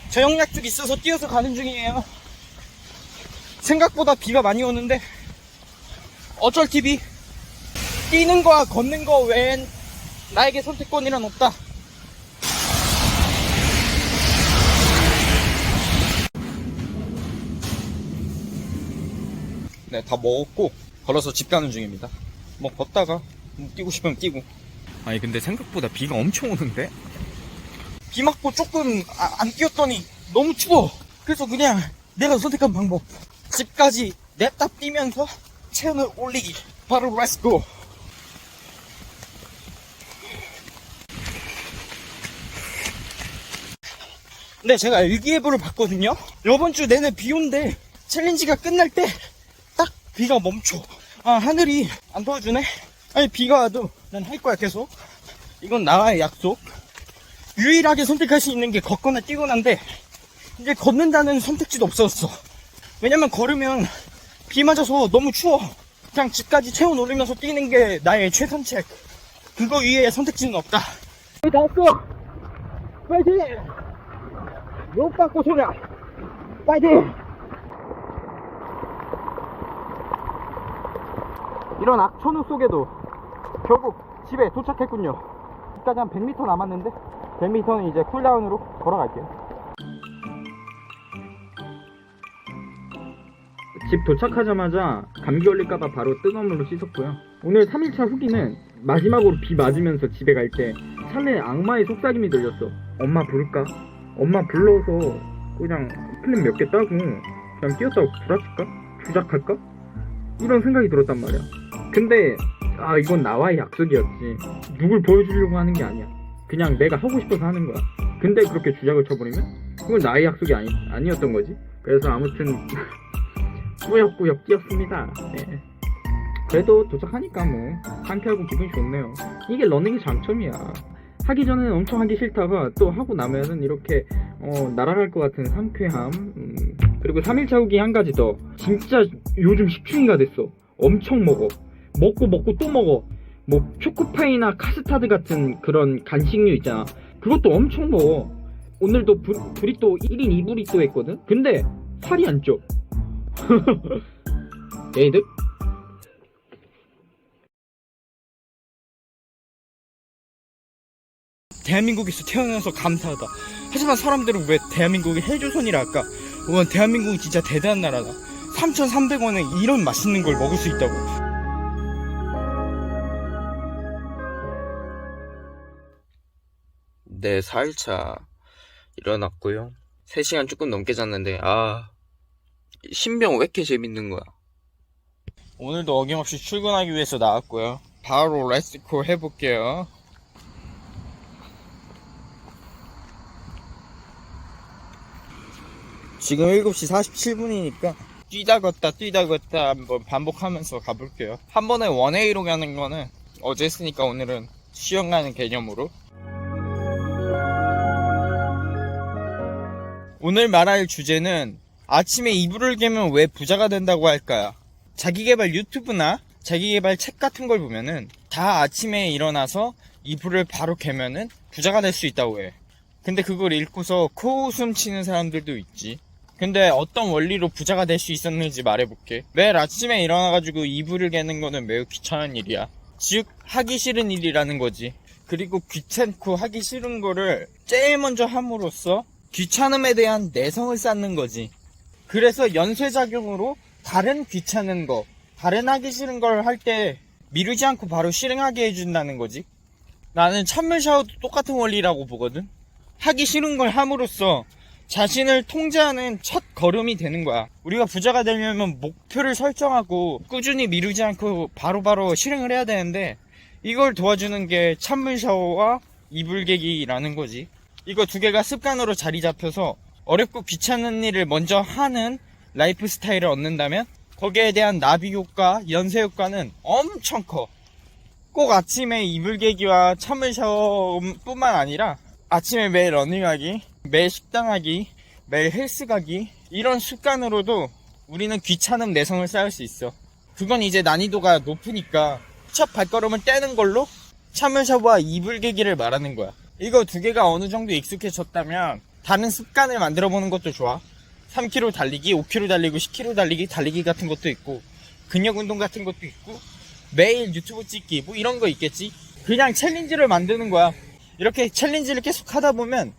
저녁 약속 있어서 뛰어서 가는 중이에요. 생각보다 비가 많이 오는데 어쩔 TV. 뛰는 거와 걷는 거 외엔 나에게 선택권이란 없다. 네, 다 먹었고 걸어서 집 가는 중입니다. 뭐 걷다가 뛰고 싶으면 뛰고. 아니 근데 생각보다 비가 엄청 오는데? 비 맞고 조금 안 뛰었더니 너무 추워. 그래서 그냥 내가 선택한 방법, 집까지 냅다 뛰면서 체온을 올리기. 바로 렛츠고. 네, 제가 일기예보를 봤거든요. 이번 주 내내 비 온대. 챌린지가 끝날 때 딱 비가 멈춰. 하늘이 안 도와주네. 아니 비가 와도 난 할 거야 계속. 이건 나와의 약속. 유일하게 선택할 수 있는 게 걷거나 뛰거나인데 이제 걷는다는 선택지도 없어졌어. 왜냐면 걸으면 비 맞아서 너무 추워. 그냥 집까지 체온 올리면서 뛰는 게 나의 최선책. 그거 위에 선택지는 없다. 다 왔어. 파이팅! 욕 받고 소냐. 파이팅! 이런 악천후 속에도 결국 집에 도착했군요. 집까지 한 100m 남았는데 100m는 이제 쿨다운으로 걸어갈게요. 집 도착하자마자 감기 걸릴까봐 바로 뜨거운 물로 씻었고요. 오늘 3일차 후기는 마지막으로 비 맞으면서 집에 갈 때 차내에 악마의 속삭임이 들렸어. 엄마 부를까? 엄마 불러서 그냥 플랜 몇 개 따고 그냥 뛰었다고 구라칠까? 주작할까? 이런 생각이 들었단 말이야. 근데 이건 나와의 약속이었지. 누굴 보여주려고 하는 게 아니야. 그냥 내가 하고 싶어서 하는 거야. 근데 그렇게 주작을 쳐버리면 그건 나의 약속이 아니었던 거지. 그래서 아무튼 꾸역꾸역 뛰었습니다. 네. 그래도 도착하니까 뭐 상쾌하고 기분이 좋네요. 이게 러닝의 장점이야. 하기 전에는 엄청 하기 싫다가 또 하고 나면은 이렇게 날아갈 것 같은 상쾌함. 그리고 3일차 후기 한 가지 더. 진짜 요즘 식중인가 됐어. 엄청 먹어. 먹고 또 먹어. 뭐 초코파이나 카스타드 같은 그런 간식류 있잖아. 그것도 엄청 먹어. 오늘도 브리또 1인 2브리또 했거든? 근데 살이 안 쪄. 얘들? 대한민국에서 태어나서 감사하다. 하지만 사람들은 왜 대한민국이 헬조선이라 할까? 와, 대한민국은 진짜 대단한 나라다. 3,300원에 이런 맛있는 걸 먹을 수 있다고. 네, 4일차 일어났고요. 3시간 조금 넘게 잤는데 신병 왜 이렇게 재밌는 거야. 오늘도 어김없이 출근하기 위해서 나왔고요. 바로 렛츠고 해볼게요. 지금 7시 47분이니까 뛰다 걷다 한번 반복하면서 가볼게요. 한 번에 원웨이로 가는 거는 어제 했으니까 오늘은 수영 가는 개념으로. 오늘 말할 주제는 아침에 이불을 개면 왜 부자가 된다고 할까요? 자기계발 유튜브나 자기계발 책 같은 걸 보면은 다 아침에 일어나서 이불을 바로 개면은 부자가 될 수 있다고 해. 근데 그걸 읽고서 코웃음 치는 사람들도 있지. 근데 어떤 원리로 부자가 될 수 있었는지 말해볼게. 매일 아침에 일어나가지고 이불을 개는 거는 매우 귀찮은 일이야. 즉 하기 싫은 일이라는 거지. 그리고 귀찮고 하기 싫은 거를 제일 먼저 함으로써 귀찮음에 대한 내성을 쌓는 거지. 그래서 연쇄작용으로 다른 귀찮은 거, 다른 하기 싫은 걸 할 때 미루지 않고 바로 실행하게 해준다는 거지. 나는 찬물 샤워도 똑같은 원리라고 보거든. 하기 싫은 걸 함으로써 자신을 통제하는 첫 걸음이 되는 거야. 우리가 부자가 되려면 목표를 설정하고 꾸준히 미루지 않고 바로바로 실행을 해야 되는데, 이걸 도와주는 게 찬물 샤워와 이불 개기라는 거지. 이거 두 개가 습관으로 자리 잡혀서 어렵고 귀찮은 일을 먼저 하는 라이프 스타일을 얻는다면 거기에 대한 나비 효과, 연쇄 효과는 엄청 커. 꼭 아침에 이불 개기와 찬물 샤워뿐만 아니라 아침에 매일 러닝하기, 매일 식당하기, 매일 헬스 가기, 이런 습관으로도 우리는 귀찮음 내성을 쌓을 수 있어. 그건 이제 난이도가 높으니까 첫 발걸음을 떼는 걸로 찬물 샤워와 이불 개기를 말하는 거야. 이거 두 개가 어느 정도 익숙해졌다면 다른 습관을 만들어 보는 것도 좋아. 3km 달리기, 5km 달리고, 10km 달리기 같은 것도 있고, 근력 운동 같은 것도 있고, 매일 유튜브 찍기 뭐 이런 거 있겠지. 그냥 챌린지를 만드는 거야. 이렇게 챌린지를 계속 하다 보면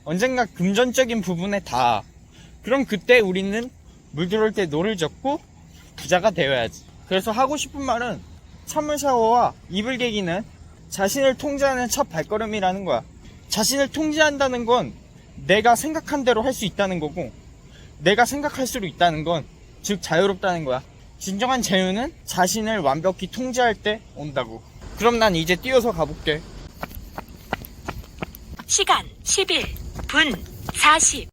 언젠가 금전적인 부분에 닿아. 그럼 그때 우리는 물 들어올 때 노를 젓고 부자가 되어야지. 그래서 하고 싶은 말은 찬물 샤워와 이불 개기는 자신을 통제하는 첫 발걸음이라는 거야. 자신을 통제한다는 건 내가 생각한 대로 할 수 있다는 거고, 내가 생각할수록 있다는 건 즉 자유롭다는 거야. 진정한 자유는 자신을 완벽히 통제할 때 온다고. 그럼 난 이제 뛰어서 가볼게. 시간 11분 40.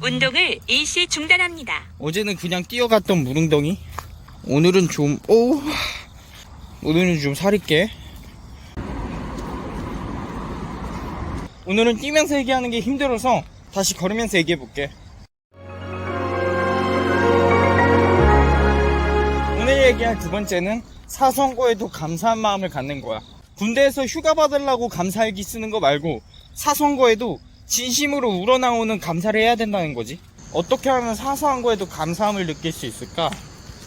운동을 일시 중단합니다. 어제는 그냥 뛰어갔던 무릉덩이, 오늘은 좀 살이 깨. 오늘은 뛰면서 얘기하는 게 힘들어서 다시 걸으면서 얘기해볼게. 오늘 얘기할 두 번째는 사선거에도 감사한 마음을 갖는 거야. 군대에서 휴가 받으려고 감사일기 쓰는 거 말고 사선거에도 진심으로 우러나오는 감사를 해야 된다는 거지. 어떻게 하면 사소한 거에도 감사함을 느낄 수 있을까?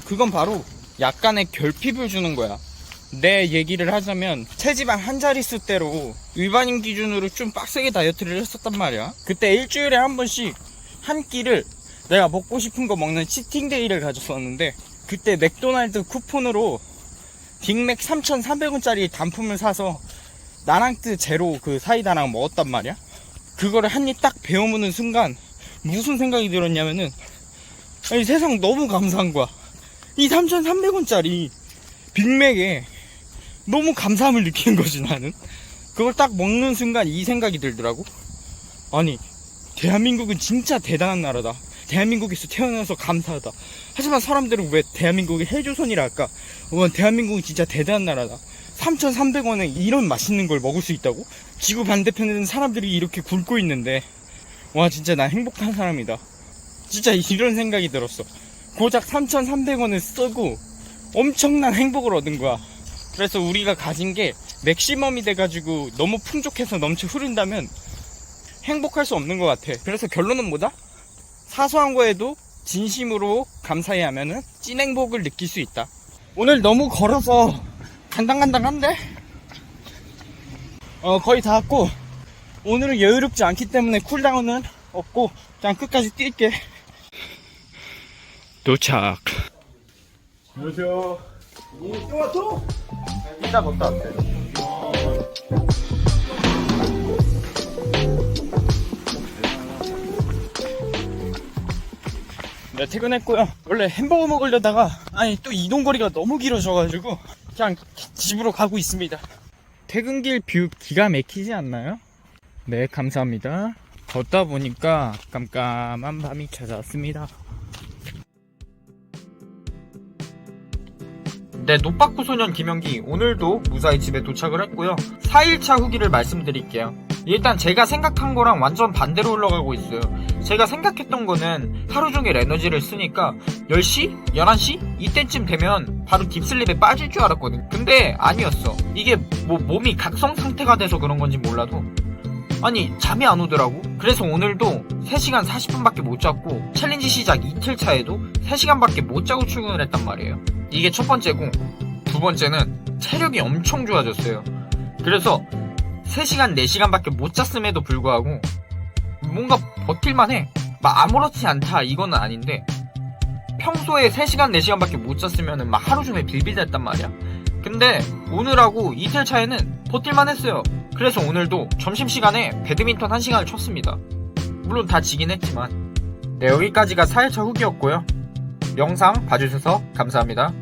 그건 바로 약간의 결핍을 주는 거야. 내 얘기를 하자면 체지방 한 자릿수대로 일반인 기준으로 좀 빡세게 다이어트를 했었단 말이야. 그때 일주일에 한 번씩 한 끼를 내가 먹고 싶은 거 먹는 치팅데이를 가졌었는데, 그때 맥도날드 쿠폰으로 빅맥 3,300원짜리 단품을 사서 나랑뜨 제로 그 사이다랑 먹었단 말이야. 그거를 한 입 딱 베어무는 순간 무슨 생각이 들었냐면은, 아니, 세상 너무 감사한 거야. 이 3,300원짜리 빅맥에 너무 감사함을 느끼는 거지, 나는. 그걸 딱 먹는 순간 이 생각이 들더라고. 아니, 대한민국은 진짜 대단한 나라다. 대한민국에서 태어나서 감사하다. 하지만 사람들은 왜 대한민국이 헬조선이라 할까? 대한민국이 진짜 대단한 나라다. 3,300원에 이런 맛있는 걸 먹을 수 있다고? 지구 반대편에는 사람들이 이렇게 굶고 있는데, 와, 진짜 나 행복한 사람이다. 진짜 이런 생각이 들었어. 고작 3,300원을 쓰고 엄청난 행복을 얻은 거야. 그래서 우리가 가진 게 맥시멈이 돼가지고 너무 풍족해서 넘쳐 흐른다면 행복할 수 없는 것 같아. 그래서 결론은 뭐다? 사소한 거에도 진심으로 감사해 하면은 찐 행복을 느낄 수 있다. 오늘 너무 걸어서 간당간당한데? 거의 다 왔고, 오늘은 여유롭지 않기 때문에 쿨다운은 없고 그냥 끝까지 뛸게. 도착. 안녕하세요. 또 왔어? 이따 갔다 왔대. 네, 퇴근했고요. 원래 햄버거 먹으려다가 또 이동거리가 너무 길어져가지고 그냥 집으로 가고 있습니다. 퇴근길 뷰 기가 막히지 않나요? 네, 감사합니다. 걷다 보니까 깜깜한 밤이 찾아왔습니다. 네, 노빠꾸 소년 김영기, 오늘도 무사히 집에 도착을 했고요. 4일차 후기를 말씀드릴게요. 일단 제가 생각한 거랑 완전 반대로 흘러가고 있어요. 제가 생각했던 거는 하루 종일 에너지를 쓰니까 10시? 11시? 이때쯤 되면 바로 딥슬립에 빠질 줄 알았거든. 근데 아니었어. 이게 뭐 몸이 각성 상태가 돼서 그런 건지 몰라도 잠이 안 오더라고. 그래서 오늘도 3시간 40분밖에 못 잤고, 챌린지 시작 이틀 차에도 3시간밖에 못 자고 출근을 했단 말이에요. 이게 첫 번째고, 두 번째는 체력이 엄청 좋아졌어요. 그래서 3시간 4시간밖에 못 잤음에도 불구하고 뭔가 버틸만해. 막 아무렇지 않다 이거는 아닌데, 평소에 3시간 4시간밖에 못 잤으면 막 하루 종일 빌빌댔단 말이야. 근데 오늘하고 이틀 차에는 버틸만 했어요. 그래서 오늘도 점심시간에 배드민턴 1시간을 쳤습니다. 물론 다 지긴 했지만. 네, 여기까지가 4일차 후기였고요. 영상 봐주셔서 감사합니다.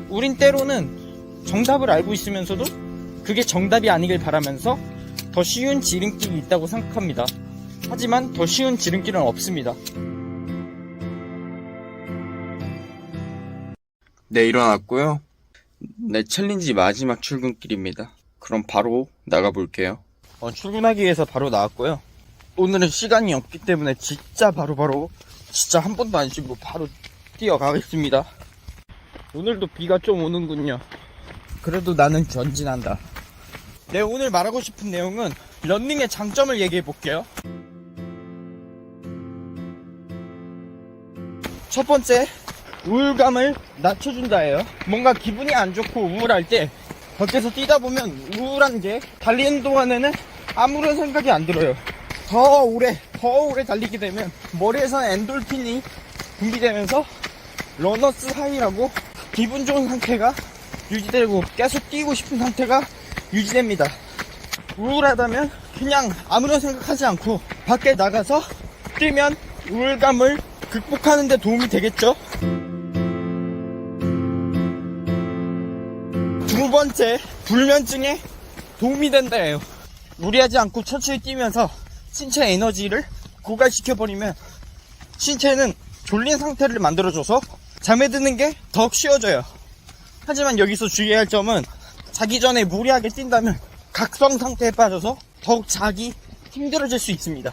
우린 때로는 정답을 알고 있으면서도 그게 정답이 아니길 바라면서 더 쉬운 지름길이 있다고 생각합니다. 하지만 더 쉬운 지름길은 없습니다. 네, 일어났고요. 네, 챌린지 마지막 출근길입니다. 그럼 바로 나가볼게요. 출근하기 위해서 바로 나왔고요. 오늘은 시간이 없기 때문에 진짜 바로 진짜 한 번도 안 쉬고 바로 뛰어가겠습니다. 오늘도 비가 좀 오는군요. 그래도 나는 전진한다. 네, 오늘 말하고 싶은 내용은 런닝의 장점을 얘기해 볼게요. 첫 번째, 우울감을 낮춰준다예요. 뭔가 기분이 안 좋고 우울할 때 밖에서 뛰다 보면 우울한 게 달리는 동안에는 아무런 생각이 안 들어요. 더 오래 달리게 되면 머리에서는 엔돌핀이 분비되면서 러너스 하이라고 기분 좋은 상태가 유지되고 계속 뛰고 싶은 상태가 유지됩니다. 우울하다면 그냥 아무런 생각하지 않고 밖에 나가서 뛰면 우울감을 극복하는 데 도움이 되겠죠. 두 번째, 불면증에 도움이 된다예요. 무리하지 않고 천천히 뛰면서 신체 에너지를 고갈시켜버리면 신체는 졸린 상태를 만들어줘서 잠에 드는 게 더 쉬워져요. 하지만 여기서 주의해야 할 점은 자기 전에 무리하게 뛴다면 각성 상태에 빠져서 더욱 자기 힘들어질 수 있습니다.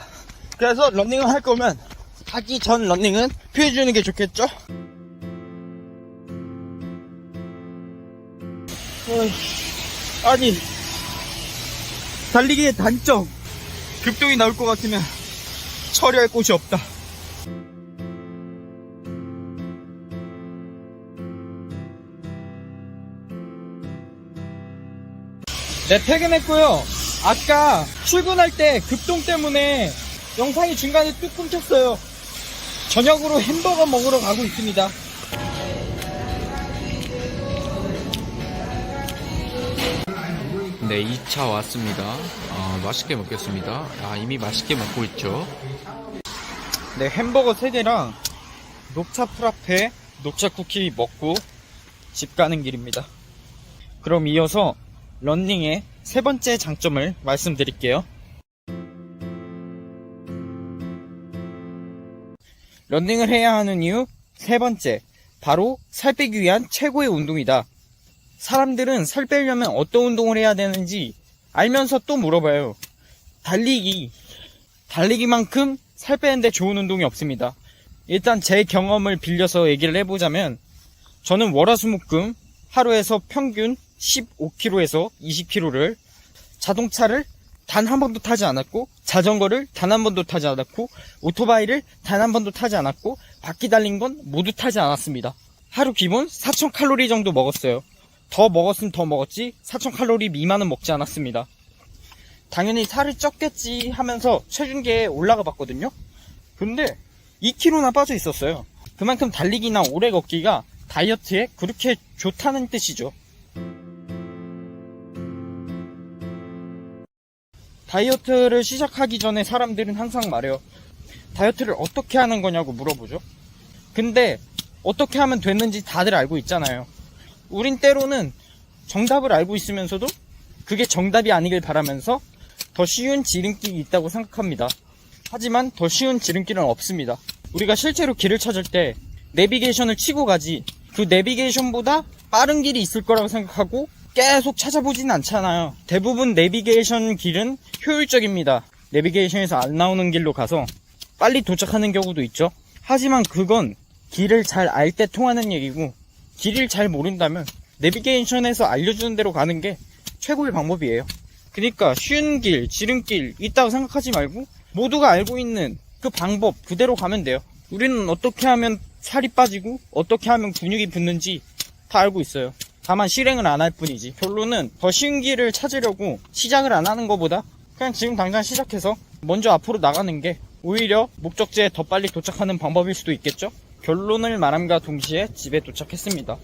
그래서 러닝을 할 거면 자기 전 러닝은 피해주는 게 좋겠죠? 아니, 달리기의 단점, 급동이 나올 것 같으면 처리할 곳이 없다. 네, 퇴근했고요. 아까 출근할 때 급동 때문에 영상이 중간에 뚝 끊겼어요. 저녁으로 햄버거 먹으러 가고 있습니다. 네, 2차 왔습니다. 맛있게 먹겠습니다. 이미 맛있게 먹고 있죠. 네, 햄버거 3개랑 녹차 프라페, 녹차 쿠키 먹고 집 가는 길입니다. 그럼 이어서 런닝의 세 번째 장점을 말씀드릴게요. 러닝을 해야 하는 이유 세 번째, 바로 살 빼기 위한 최고의 운동이다. 사람들은 살 빼려면 어떤 운동을 해야 되는지 알면서 또 물어봐요. 달리기만큼 살 빼는데 좋은 운동이 없습니다. 일단 제 경험을 빌려서 얘기를 해보자면, 저는 월화수목금 하루에서 평균 15km에서 20km를, 자동차를 단 한 번도 타지 않았고, 자전거를 단 한 번도 타지 않았고, 오토바이를 단 한 번도 타지 않았고, 바퀴 달린 건 모두 타지 않았습니다. 하루 기본 4000칼로리 정도 먹었어요. 더 먹었으면 더 먹었지 4000칼로리 미만은 먹지 않았습니다. 당연히 살을 쪘겠지 하면서 체중계에 올라가 봤거든요. 근데 2kg나 빠져 있었어요. 그만큼 달리기나 오래 걷기가 다이어트에 그렇게 좋다는 뜻이죠. 다이어트를 시작하기 전에 사람들은 항상 말해요. 다이어트를 어떻게 하는 거냐고 물어보죠. 근데 어떻게 하면 됐는지 다들 알고 있잖아요. 우린 때로는 정답을 알고 있으면서도 그게 정답이 아니길 바라면서 더 쉬운 지름길이 있다고 생각합니다. 하지만 더 쉬운 지름길은 없습니다. 우리가 실제로 길을 찾을 때 내비게이션을 치고 가지, 그 내비게이션보다 빠른 길이 있을 거라고 생각하고 계속 찾아보진 않잖아요. 대부분 내비게이션 길은 효율적입니다. 내비게이션에서 안 나오는 길로 가서 빨리 도착하는 경우도 있죠. 하지만 그건 길을 잘 알 때 통하는 얘기고, 길을 잘 모른다면 내비게이션에서 알려주는 대로 가는 게 최고의 방법이에요. 그러니까 쉬운 길, 지름길 있다고 생각하지 말고 모두가 알고 있는 그 방법 그대로 가면 돼요. 우리는 어떻게 하면 살이 빠지고 어떻게 하면 근육이 붙는지 다 알고 있어요. 다만 실행을 안 할 뿐이지. 결론은 더 쉬운 길을 찾으려고 시작을 안 하는 것보다 그냥 지금 당장 시작해서 먼저 앞으로 나가는 게 오히려 목적지에 더 빨리 도착하는 방법일 수도 있겠죠? 결론을 말함과 동시에 집에 도착했습니다.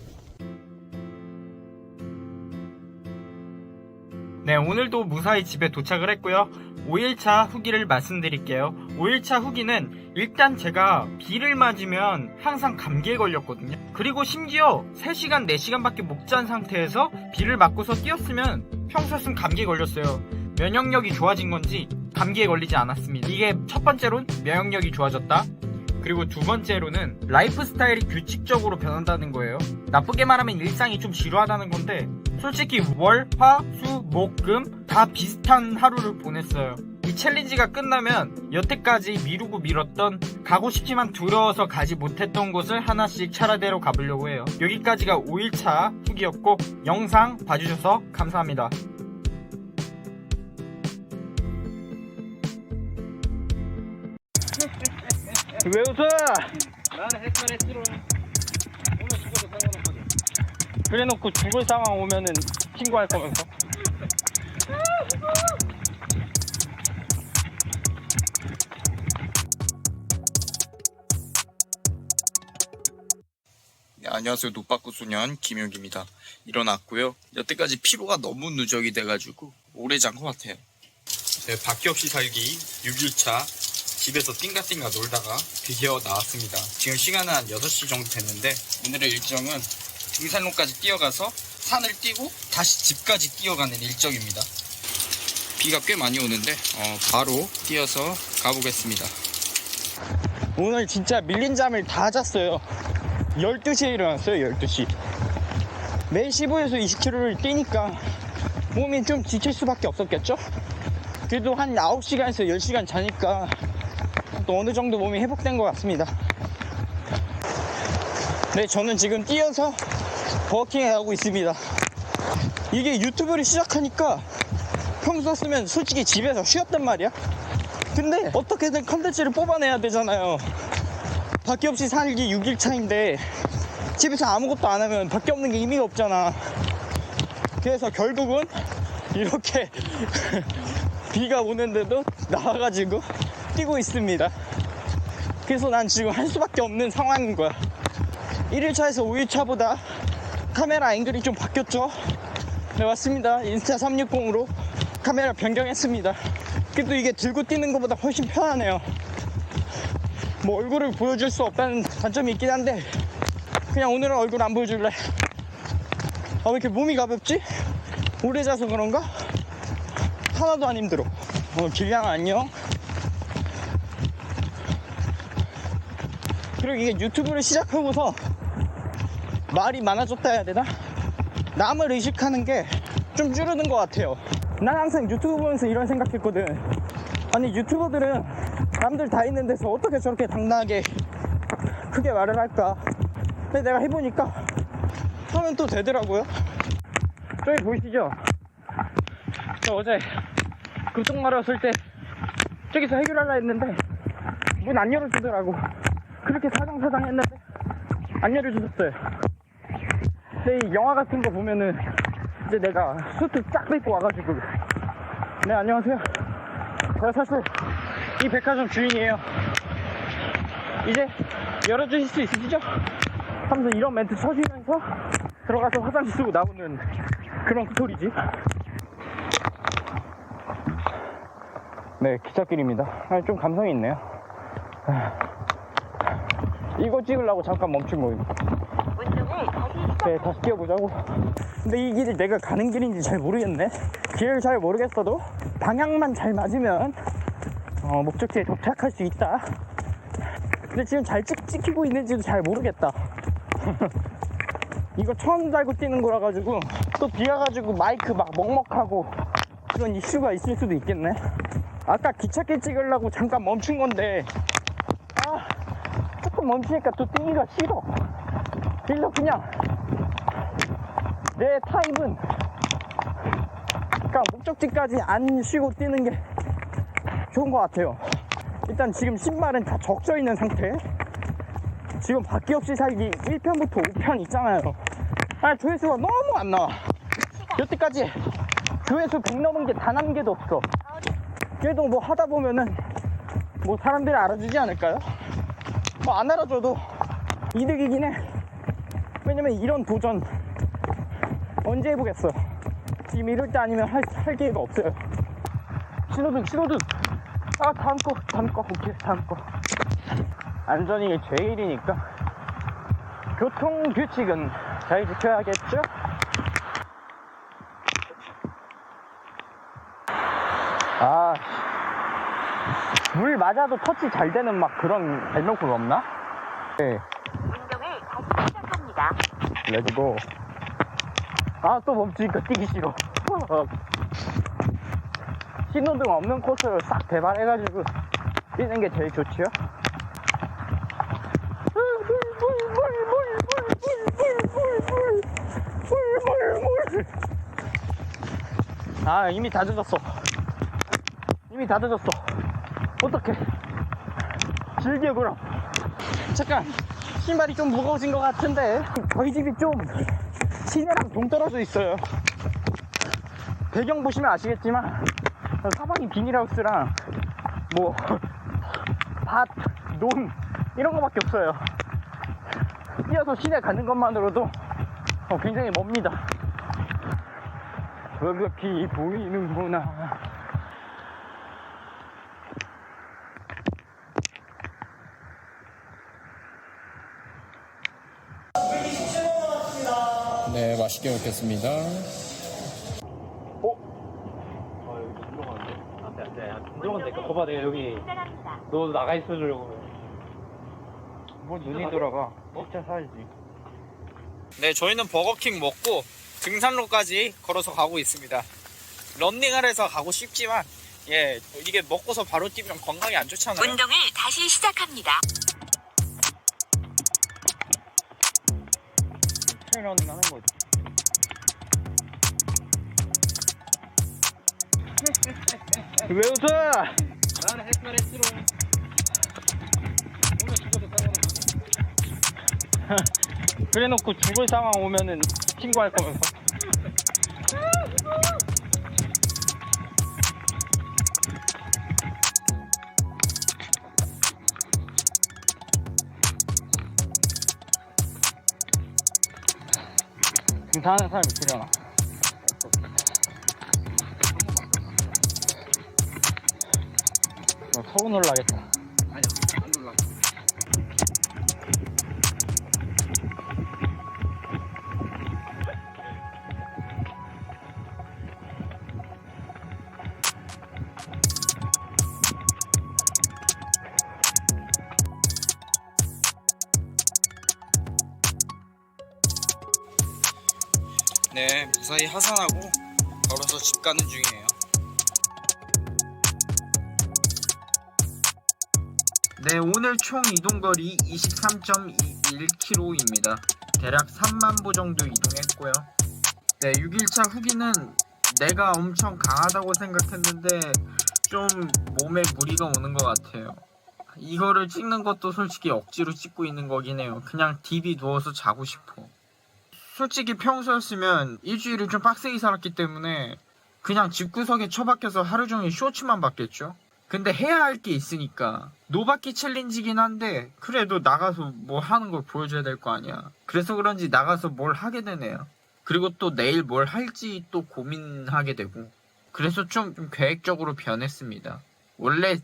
네, 오늘도 무사히 집에 도착을 했고요. 5일차 후기를 말씀드릴게요. 5일차 후기는 일단 제가 비를 맞으면 항상 감기에 걸렸거든요. 그리고 심지어 3시간, 4시간밖에 못 잔 상태에서 비를 맞고서 뛰었으면 평소였으면 감기에 걸렸어요. 면역력이 좋아진 건지 감기에 걸리지 않았습니다. 이게 첫 번째로는 면역력이 좋아졌다. 그리고 두 번째로는 라이프 스타일이 규칙적으로 변한다는 거예요. 나쁘게 말하면 일상이 좀 지루하다는 건데, 솔직히 월, 화, 수, 목, 금 다 비슷한 하루를 보냈어요. 이 챌린지가 끝나면 여태까지 미루고 미뤘던, 가고 싶지만 두려워서 가지 못했던 곳을 하나씩 차례대로 가보려고 해요. 여기까지가 5일차 후기였고, 영상 봐주셔서 감사합니다. 왜 웃어? 나는 했으로 오늘 죽어도 상관없거든. 그래놓고 죽을 상황 오면은 신고할 거면서. 네, 안녕하세요. 노빠꾸 소년 김용기입니다. 일어났고요. 여태까지 피로가 너무 누적이 돼가지고 오래 잔 것 같아요. 네, 밖에 없이 살기 6일차 집에서 띵가띵가 놀다가 드디어 나왔습니다. 지금 시간은 한 6시 정도 됐는데, 오늘의 일정은 등산로까지 뛰어가서 산을 뛰고 다시 집까지 뛰어가는 일정입니다. 비가 꽤 많이 오는데 바로 뛰어서 가보겠습니다. 오늘 진짜 밀린 잠을 다 잤어요. 12시에 일어났어요. 12시. 매일 15에서 20km를 뛰니까 몸이 좀 지칠 수밖에 없었겠죠? 그래도 한 9시간에서 10시간 자니까 또 어느 정도 몸이 회복된 것 같습니다. 네, 저는 지금 뛰어서 워킹에 가고 있습니다. 이게 유튜브를 시작하니까 평소였으면 솔직히 집에서 쉬었단 말이야. 근데 어떻게든 컨텐츠를 뽑아내야 되잖아요. 밖에 없이 살기 6일차인데 집에서 아무것도 안 하면 밖에 없는 게 의미가 없잖아. 그래서 결국은 이렇게 비가 오는데도 나와가지고 뛰고 있습니다. 그래서 난 지금 할 수밖에 없는 상황인 거야. 1일차에서 5일차보다 카메라 앵글이 좀 바뀌었죠? 네, 맞습니다. 인스타 360으로 카메라 변경했습니다. 그래도 이게 들고 뛰는 것보다 훨씬 편하네요. 뭐 얼굴을 보여줄 수 없다는 단점이 있긴 한데, 그냥 오늘은 얼굴 안 보여줄래. 왜 이렇게 몸이 가볍지? 오래 자서 그런가? 하나도 안 힘들어. 길냥 안녕. 그리고 이게 유튜브를 시작하고서 말이 많아졌다 해야 되나? 남을 의식하는 게 좀 줄어든 것 같아요. 난 항상 유튜브 보면서 이런 생각했거든. 아니 유튜버들은 남들 다 있는 데서 어떻게 저렇게 당당하게 크게 말을 할까. 근데 내가 해보니까 하면 또 되더라고요. 저기 보이시죠? 저 어제 급속말을 왔을 때 저기서 해결하려 했는데 문 안 열어주더라고. 그렇게 사정사정 했는데 안 열어주셨어요. 근데 이 영화 같은 거 보면은 이제 내가 수트 쫙 입고 와가지고 네 안녕하세요, 제가 사실 이 백화점 주인이에요, 이제 열어주실 수 있으시죠? 하면서 이런 멘트 쳐주면서 들어가서 화장실 쓰고 나오는 그런 스토리지. 네, 기찻길입니다. 좀 감성이 있네요. 이거 찍으려고 잠깐 멈춘 거예요. 네, 다시 뛰어보자고. 근데 이 길이 내가 가는 길인지 잘 모르겠네. 길을 잘 모르겠어도 방향만 잘 맞으면 목적지에 도착할 수 있다. 근데 지금 잘 찍히고 있는지도 잘 모르겠다. 이거 처음 달고 뛰는 거라 가지고 또 비 와가지고 마이크 막 먹먹하고 그런 이슈가 있을 수도 있겠네. 아까 기찻길 찍으려고 잠깐 멈춘 건데 조금 멈추니까 또 뛰기가 싫어. 그래서 그냥 내 타임은 그러니까 목적지까지 안 쉬고 뛰는 게 좋은 것 같아요. 일단 지금 신발은 다 적셔 있는 상태. 지금 바퀴 없이 살기 1편부터 5편 있잖아요. 조회수가 너무 안 나와. 여태까지 조회수 100 넘은 게 단 한 개도 없어. 그래도 뭐 하다 보면은 뭐 사람들이 알아주지 않을까요? 뭐 안 알아줘도 이득이긴 해. 왜냐면 이런 도전 언제 해보겠어. 지금 이럴 때 아니면 할 기회가 없어요. 신호등 다음 거 오케이, 다음 거. 안전이 제일이니까 교통규칙은 잘 지켜야겠죠? 물 맞아도 터치 잘 되는 막 그런 발명품 없나? 네. 운동을 다시 시작합니다. 렛츠고. 또 멈추니까 뛰기 싫어. 신호등 없는 코스를 싹 개발해가지고 뛰는 게 제일 좋지요. 이미 다 늦었어. 어떡해. 즐겨 그럼. 잠깐, 신발이 좀 무거워진 것 같은데 저희 집이 좀 시내랑 동떨어져 있어요. 배경 보시면 아시겠지만 사방이 비닐하우스랑 뭐 밭, 논 이런 거밖에 없어요. 뛰어서 시내 가는 것만으로도 굉장히 멉니다. 그렇게 보이는구나. 네, 맛있게 먹겠습니다. 안 들어간다니까. 거봐, 내가 여기 너 나가 있어주려고. 뭐 눈이 돌아가. 진짜 사야지. 네, 저희는 버거킹 먹고 등산로까지 걸어서 가고 있습니다. 런닝을 해서 가고 싶지만 이게 먹고서 바로 뛰면 건강에 안 좋잖아요. 운동을 다시 시작합니다. 트레이닝 하는 거지. 왜 웃어? 나는 헬스로. 그래놓고 죽을 상황 오면은 신고할 거면서. 등산하는 사람이 있으려나? 서운 올라겠다. 아니요, 안 놀라. 네, 무사히 하산하고 걸어서 집 가는 중이에요. 네, 오늘 총 이동거리 23.21km입니다. 대략 3만 보 정도 이동했고요. 네, 6일차 후기는 내가 엄청 강하다고 생각했는데 좀 몸에 무리가 오는 것 같아요. 이거를 찍는 것도 솔직히 억지로 찍고 있는 거긴 해요. 그냥 DB 누워서 자고 싶어. 솔직히 평소였으면 일주일을 좀 빡세게 살았기 때문에 그냥 집구석에 처박혀서 하루 종일 쇼츠만 봤겠죠? 근데 해야 할 게 있으니까 노바퀴 챌린지긴 한데 그래도 나가서 뭐 하는 걸 보여줘야 될 거 아니야. 그래서 그런지 나가서 뭘 하게 되네요. 그리고 또 내일 뭘 할지 또 고민하게 되고 그래서 좀 계획적으로 변했습니다. 원래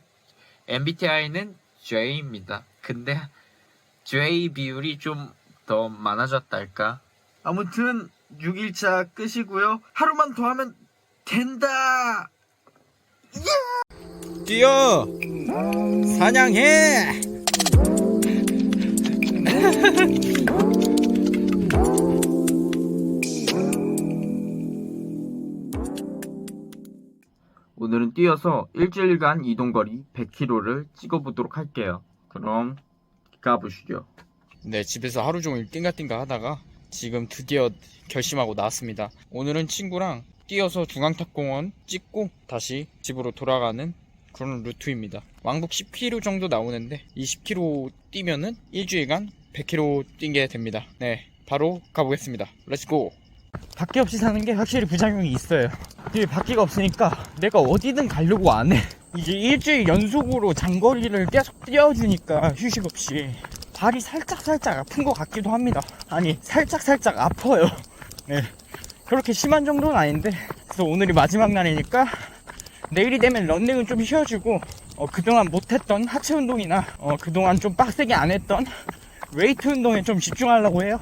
MBTI는 J입니다. 근데 J 비율이 좀 더 많아졌달까? 아무튼 6일차 끝이고요. 하루만 더 하면 된다! 뛰어! 사냥해! 오늘은 뛰어서 일주일간 이동거리 100km를 찍어보도록 할게요. 그럼 가보시죠. 네, 집에서 하루 종일 띵가띵가 하다가 지금 드디어 결심하고 나왔습니다. 오늘은 친구랑 뛰어서 중앙탑공원 찍고 다시 집으로 돌아가는 그런 루트입니다. 왕복 10km 정도 나오는데 이 10km 뛰면은 일주일간 100km 뛴게 됩니다. 네, 바로 가보겠습니다. 렛츠고! 바퀴 없이 사는 게 확실히 부작용이 있어요. 이 바퀴가 없으니까 내가 어디든 가려고 안 해. 이게 일주일 연속으로 장거리를 계속 뛰어주니까 휴식 없이 발이 살짝 아픈 것 같기도 합니다. 아니, 살짝 아파요. 네, 그렇게 심한 정도는 아닌데 그래서 오늘이 마지막 날이니까 내일이 되면 런닝은 좀 쉬어주고 그동안 못했던 하체 운동이나 그동안 좀 빡세게 안 했던 웨이트 운동에 좀 집중하려고 해요.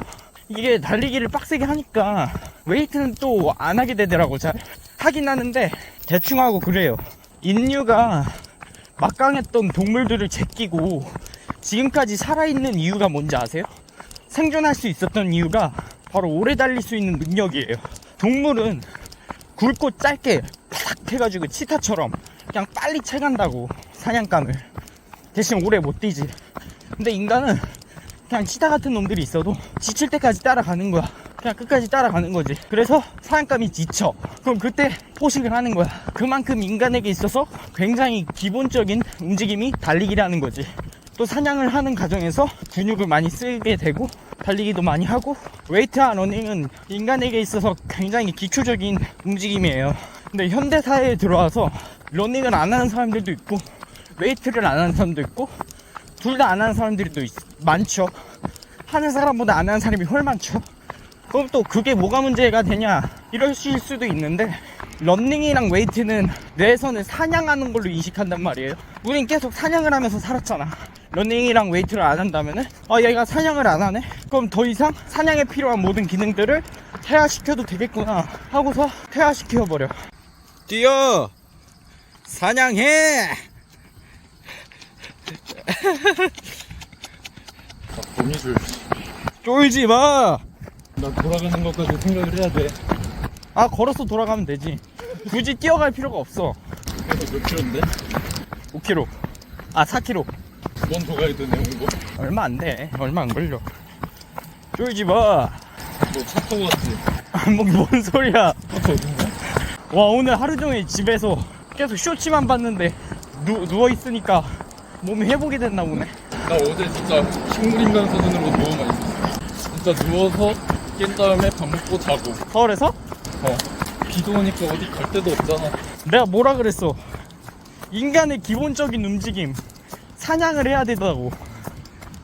이게 달리기를 빡세게 하니까 웨이트는 또 안 하게 되더라고. 잘 하긴 하는데 대충 하고 그래요. 인류가 막강했던 동물들을 제끼고 지금까지 살아있는 이유가 뭔지 아세요? 생존할 수 있었던 이유가 바로 오래 달릴 수 있는 능력이에요. 동물은 굵고 짧게 파닥 해가지고 치타처럼 그냥 빨리 채간다고, 사냥감을. 대신 오래 못 뛰지. 근데 인간은 그냥 치타 같은 놈들이 있어도 지칠 때까지 따라가는 거야. 그냥 끝까지 따라가는 거지. 그래서 사냥감이 지쳐. 그럼 그때 포식을 하는 거야. 그만큼 인간에게 있어서 굉장히 기본적인 움직임이 달리기라는 거지. 또 사냥을 하는 과정에서 근육을 많이 쓰게 되고 달리기도 많이 하고, 웨이트와 러닝은 인간에게 있어서 굉장히 기초적인 움직임이에요. 근데 현대사회에 들어와서 러닝을 안 하는 사람들도 있고 웨이트를 안 하는 사람도 있고 둘 다 안 하는 사람들도 많죠. 하는 사람보다 안 하는 사람이 훨 많죠. 그럼 또 그게 뭐가 문제가 되냐 이러실 수도 있는데, 런닝이랑 웨이트는 뇌에서는 사냥하는 걸로 인식한단 말이에요. 우린 계속 사냥을 하면서 살았잖아. 런닝이랑 웨이트를 안 한다면은 얘가 사냥을 안 하네? 그럼 더 이상 사냥에 필요한 모든 기능들을 퇴화시켜도 되겠구나 하고서 퇴화시켜버려. 뛰어! 사냥해! 고민을. 쫄지 마! 나 돌아가는 것까지 생각을 해야 돼. 걸어서 돌아가면 되지. 굳이 뛰어갈 필요가 없어. 그래서 몇 킬로인데? 5km. 4km. 두 번 더 가야 되네, 이거. 얼마 안 돼. 얼마 안 걸려. 쫄지 마. 너 차 타고 왔지? 뭔 소리야. 차타 어딘가? 와, 오늘 하루 종일 집에서 계속 쇼츠만 봤는데 누워있으니까 몸이 회복이 됐나 보네. 나 어제 진짜 식물인간 수준으로 누워만 있었어. 진짜 누워서 깬 다음에 밥 먹고 자고. 서울에서? 비도 오니까 어디 갈 데도 없잖아. 내가 뭐라 그랬어? 인간의 기본적인 움직임, 사냥을 해야 되다고.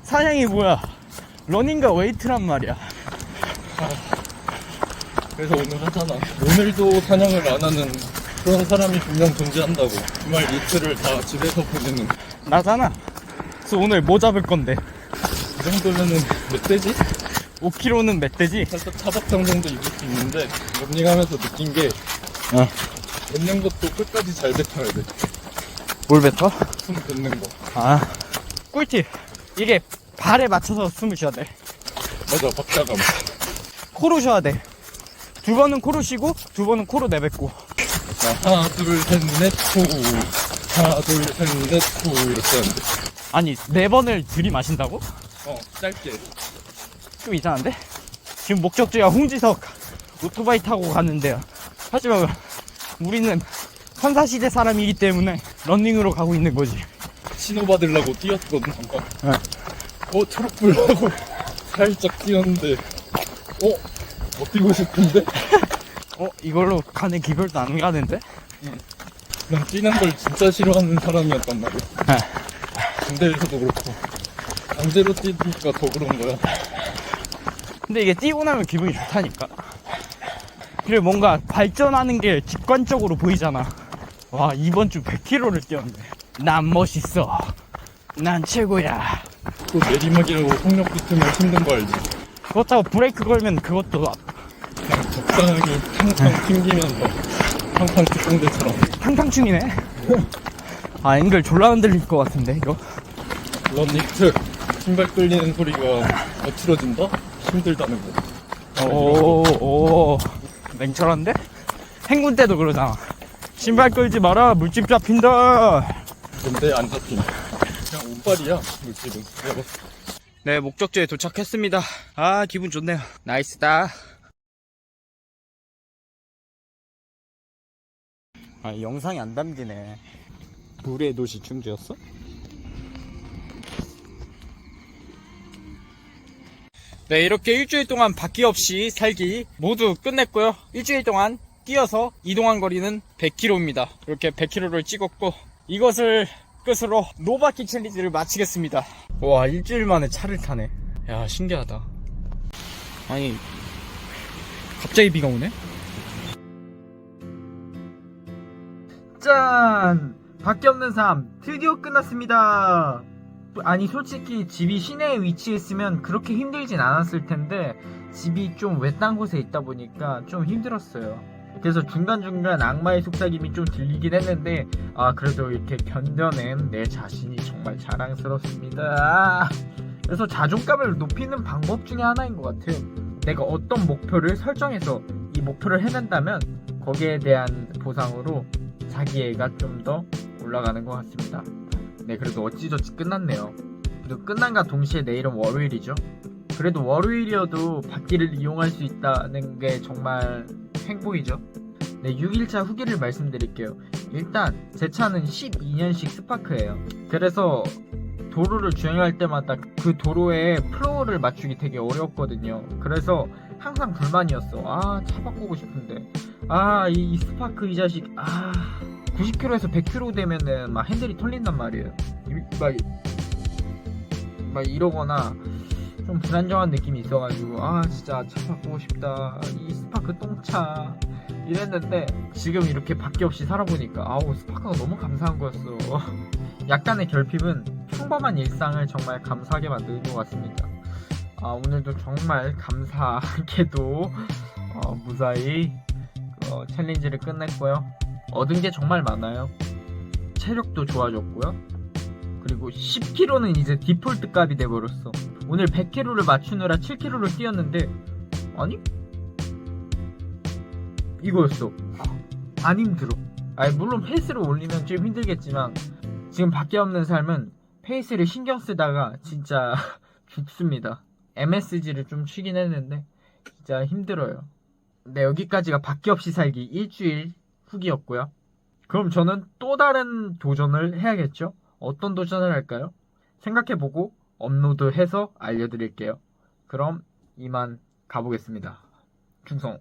사냥이 뭐야? 러닝과 웨이트란 말이야. 그래서 오늘 하잖아. 오늘도 사냥을 안 하는 그런 사람이 분명 존재한다고. 주말 이틀을 다 집에서 보내는. 나잖아. 그래서 오늘 뭐 잡을 건데? 이 정도면은 멧돼지? 5kg는 멧돼지? 살짝 차박장 정도 입을 수 있는데, 런닝하면서 느낀 게 뱉는 것도 끝까지 잘 뱉어야 돼. 뭘 뱉어? 숨 뱉는 거. 꿀팁. 이게 발에 맞춰서 숨을 쉬어야 돼. 맞아, 박자감. 코로 쉬어야 돼. 두 번은 코로 쉬고 두 번은 코로 내뱉고. 하나 둘 셋 넷 후. 하나 둘 셋 넷 후. 이렇게 하는데. 아니 4번을 들이마신다고? 짧게. 좀 이상한데? 지금 목적지가 홍지석 오토바이 타고 가는데요. 하지만 우리는 선사시대 사람이기 때문에 러닝으로 가고 있는 거지. 신호 받으려고 뛰었거든 잠깐. 네. 초록불 하고 살짝 뛰었는데 못 뛰고 싶은데? 이걸로 가는 기별도 안 가는데? 난 뛰는 걸 진짜 싫어하는 사람이었단 말이야. 네. 군대에서도 그렇고 강제로 뛰니까 더 그런 거야. 근데 이게 뛰고 나면 기분이 좋다니까. 그리고 뭔가 발전하는 게 직관적으로 보이잖아. 와, 이번 주 100km를 뛰었네. 난 멋있어. 난 최고야. 또 내리막이라고 속력 붙으면 힘든 거 알지? 그렇다고 브레이크 걸면 그것도 그냥 적당히 탕탕 튕기면서 탕탕 특공대처럼. 탕탕충이네. 아, 앵글 졸라 흔들릴 것 같은데 이거. 런닝트 신발 끌리는 소리가 어트러진다? 힘들다는 거. 오, 냉철한데? 행군 때도 그러잖아. 신발 끌지 마라, 물집 잡힌다. 근데 안 잡히네. 그냥 운빨이야 물집은. 네, 목적지에 도착했습니다. 아, 기분 좋네요. 나이스다. 아, 영상이 안 담기네. 불의 도시 충주였어? 네, 이렇게 일주일 동안 바퀴 없이 살기 모두 끝냈고요. 일주일 동안 뛰어서 이동한 거리는 100km입니다. 이렇게 100km를 찍었고, 이것을 끝으로 노바퀴 챌린지를 마치겠습니다. 와, 일주일 만에 차를 타네. 야, 신기하다. 아니, 갑자기 비가 오네? 짠! 밖에 없는 삶 드디어 끝났습니다. 아니, 솔직히 집이 시내에 위치했으면 그렇게 힘들진 않았을 텐데 집이 좀 외딴 곳에 있다 보니까 좀 힘들었어요. 그래서 중간중간 악마의 속삭임이 좀 들리긴 했는데 그래도 이렇게 견뎌낸 내 자신이 정말 자랑스럽습니다. 그래서 자존감을 높이는 방법 중에 하나인 것 같아요. 내가 어떤 목표를 설정해서 이 목표를 해낸다면 거기에 대한 보상으로 자기애가 좀 더 올라가는 것 같습니다. 네, 그래도 어찌저찌 끝났네요. 그리고 끝난과 동시에 내일은 월요일이죠. 그래도 월요일이어도 바퀴를 이용할 수 있다는 게 정말 행복이죠. 네, 6일차 후기를 말씀드릴게요. 일단 제 차는 12년식 스파크예요. 그래서 도로를 주행할 때마다 그 도로의 플로어를 맞추기 되게 어렵거든요. 그래서 항상 불만이었어. 차 바꾸고 싶은데 이 스파크 이 자식 90km에서 100km 되면은 막 핸들이 털린단 말이에요. 막 이러거나 좀 불안정한 느낌이 있어가지고 진짜 차 바꾸고 싶다, 이 스파크 똥차 이랬는데, 지금 이렇게 바퀴 없이 살아보니까 스파크가 너무 감사한 거였어. 약간의 결핍은 평범한 일상을 정말 감사하게 만드는 것 같습니다. 오늘도 정말 감사하게도 무사히 챌린지를 끝냈고요. 얻은 게 정말 많아요. 체력도 좋아졌고요. 그리고 10km는 이제 디폴트 값이 돼버렸어. 오늘 100km를 맞추느라 7km를 뛰었는데 이거였어. 안 힘들어. 물론 페이스를 올리면 좀 힘들겠지만 지금 밖에 없는 삶은 페이스를 신경 쓰다가 진짜 죽습니다. MSG를 좀 치긴 했는데 진짜 힘들어요. 네, 여기까지가 밖에 없이 살기 일주일 후기였고요. 그럼 저는 또 다른 도전을 해야겠죠? 어떤 도전을 할까요? 생각해보고 업로드해서 알려드릴게요. 그럼 이만 가보겠습니다. 충성.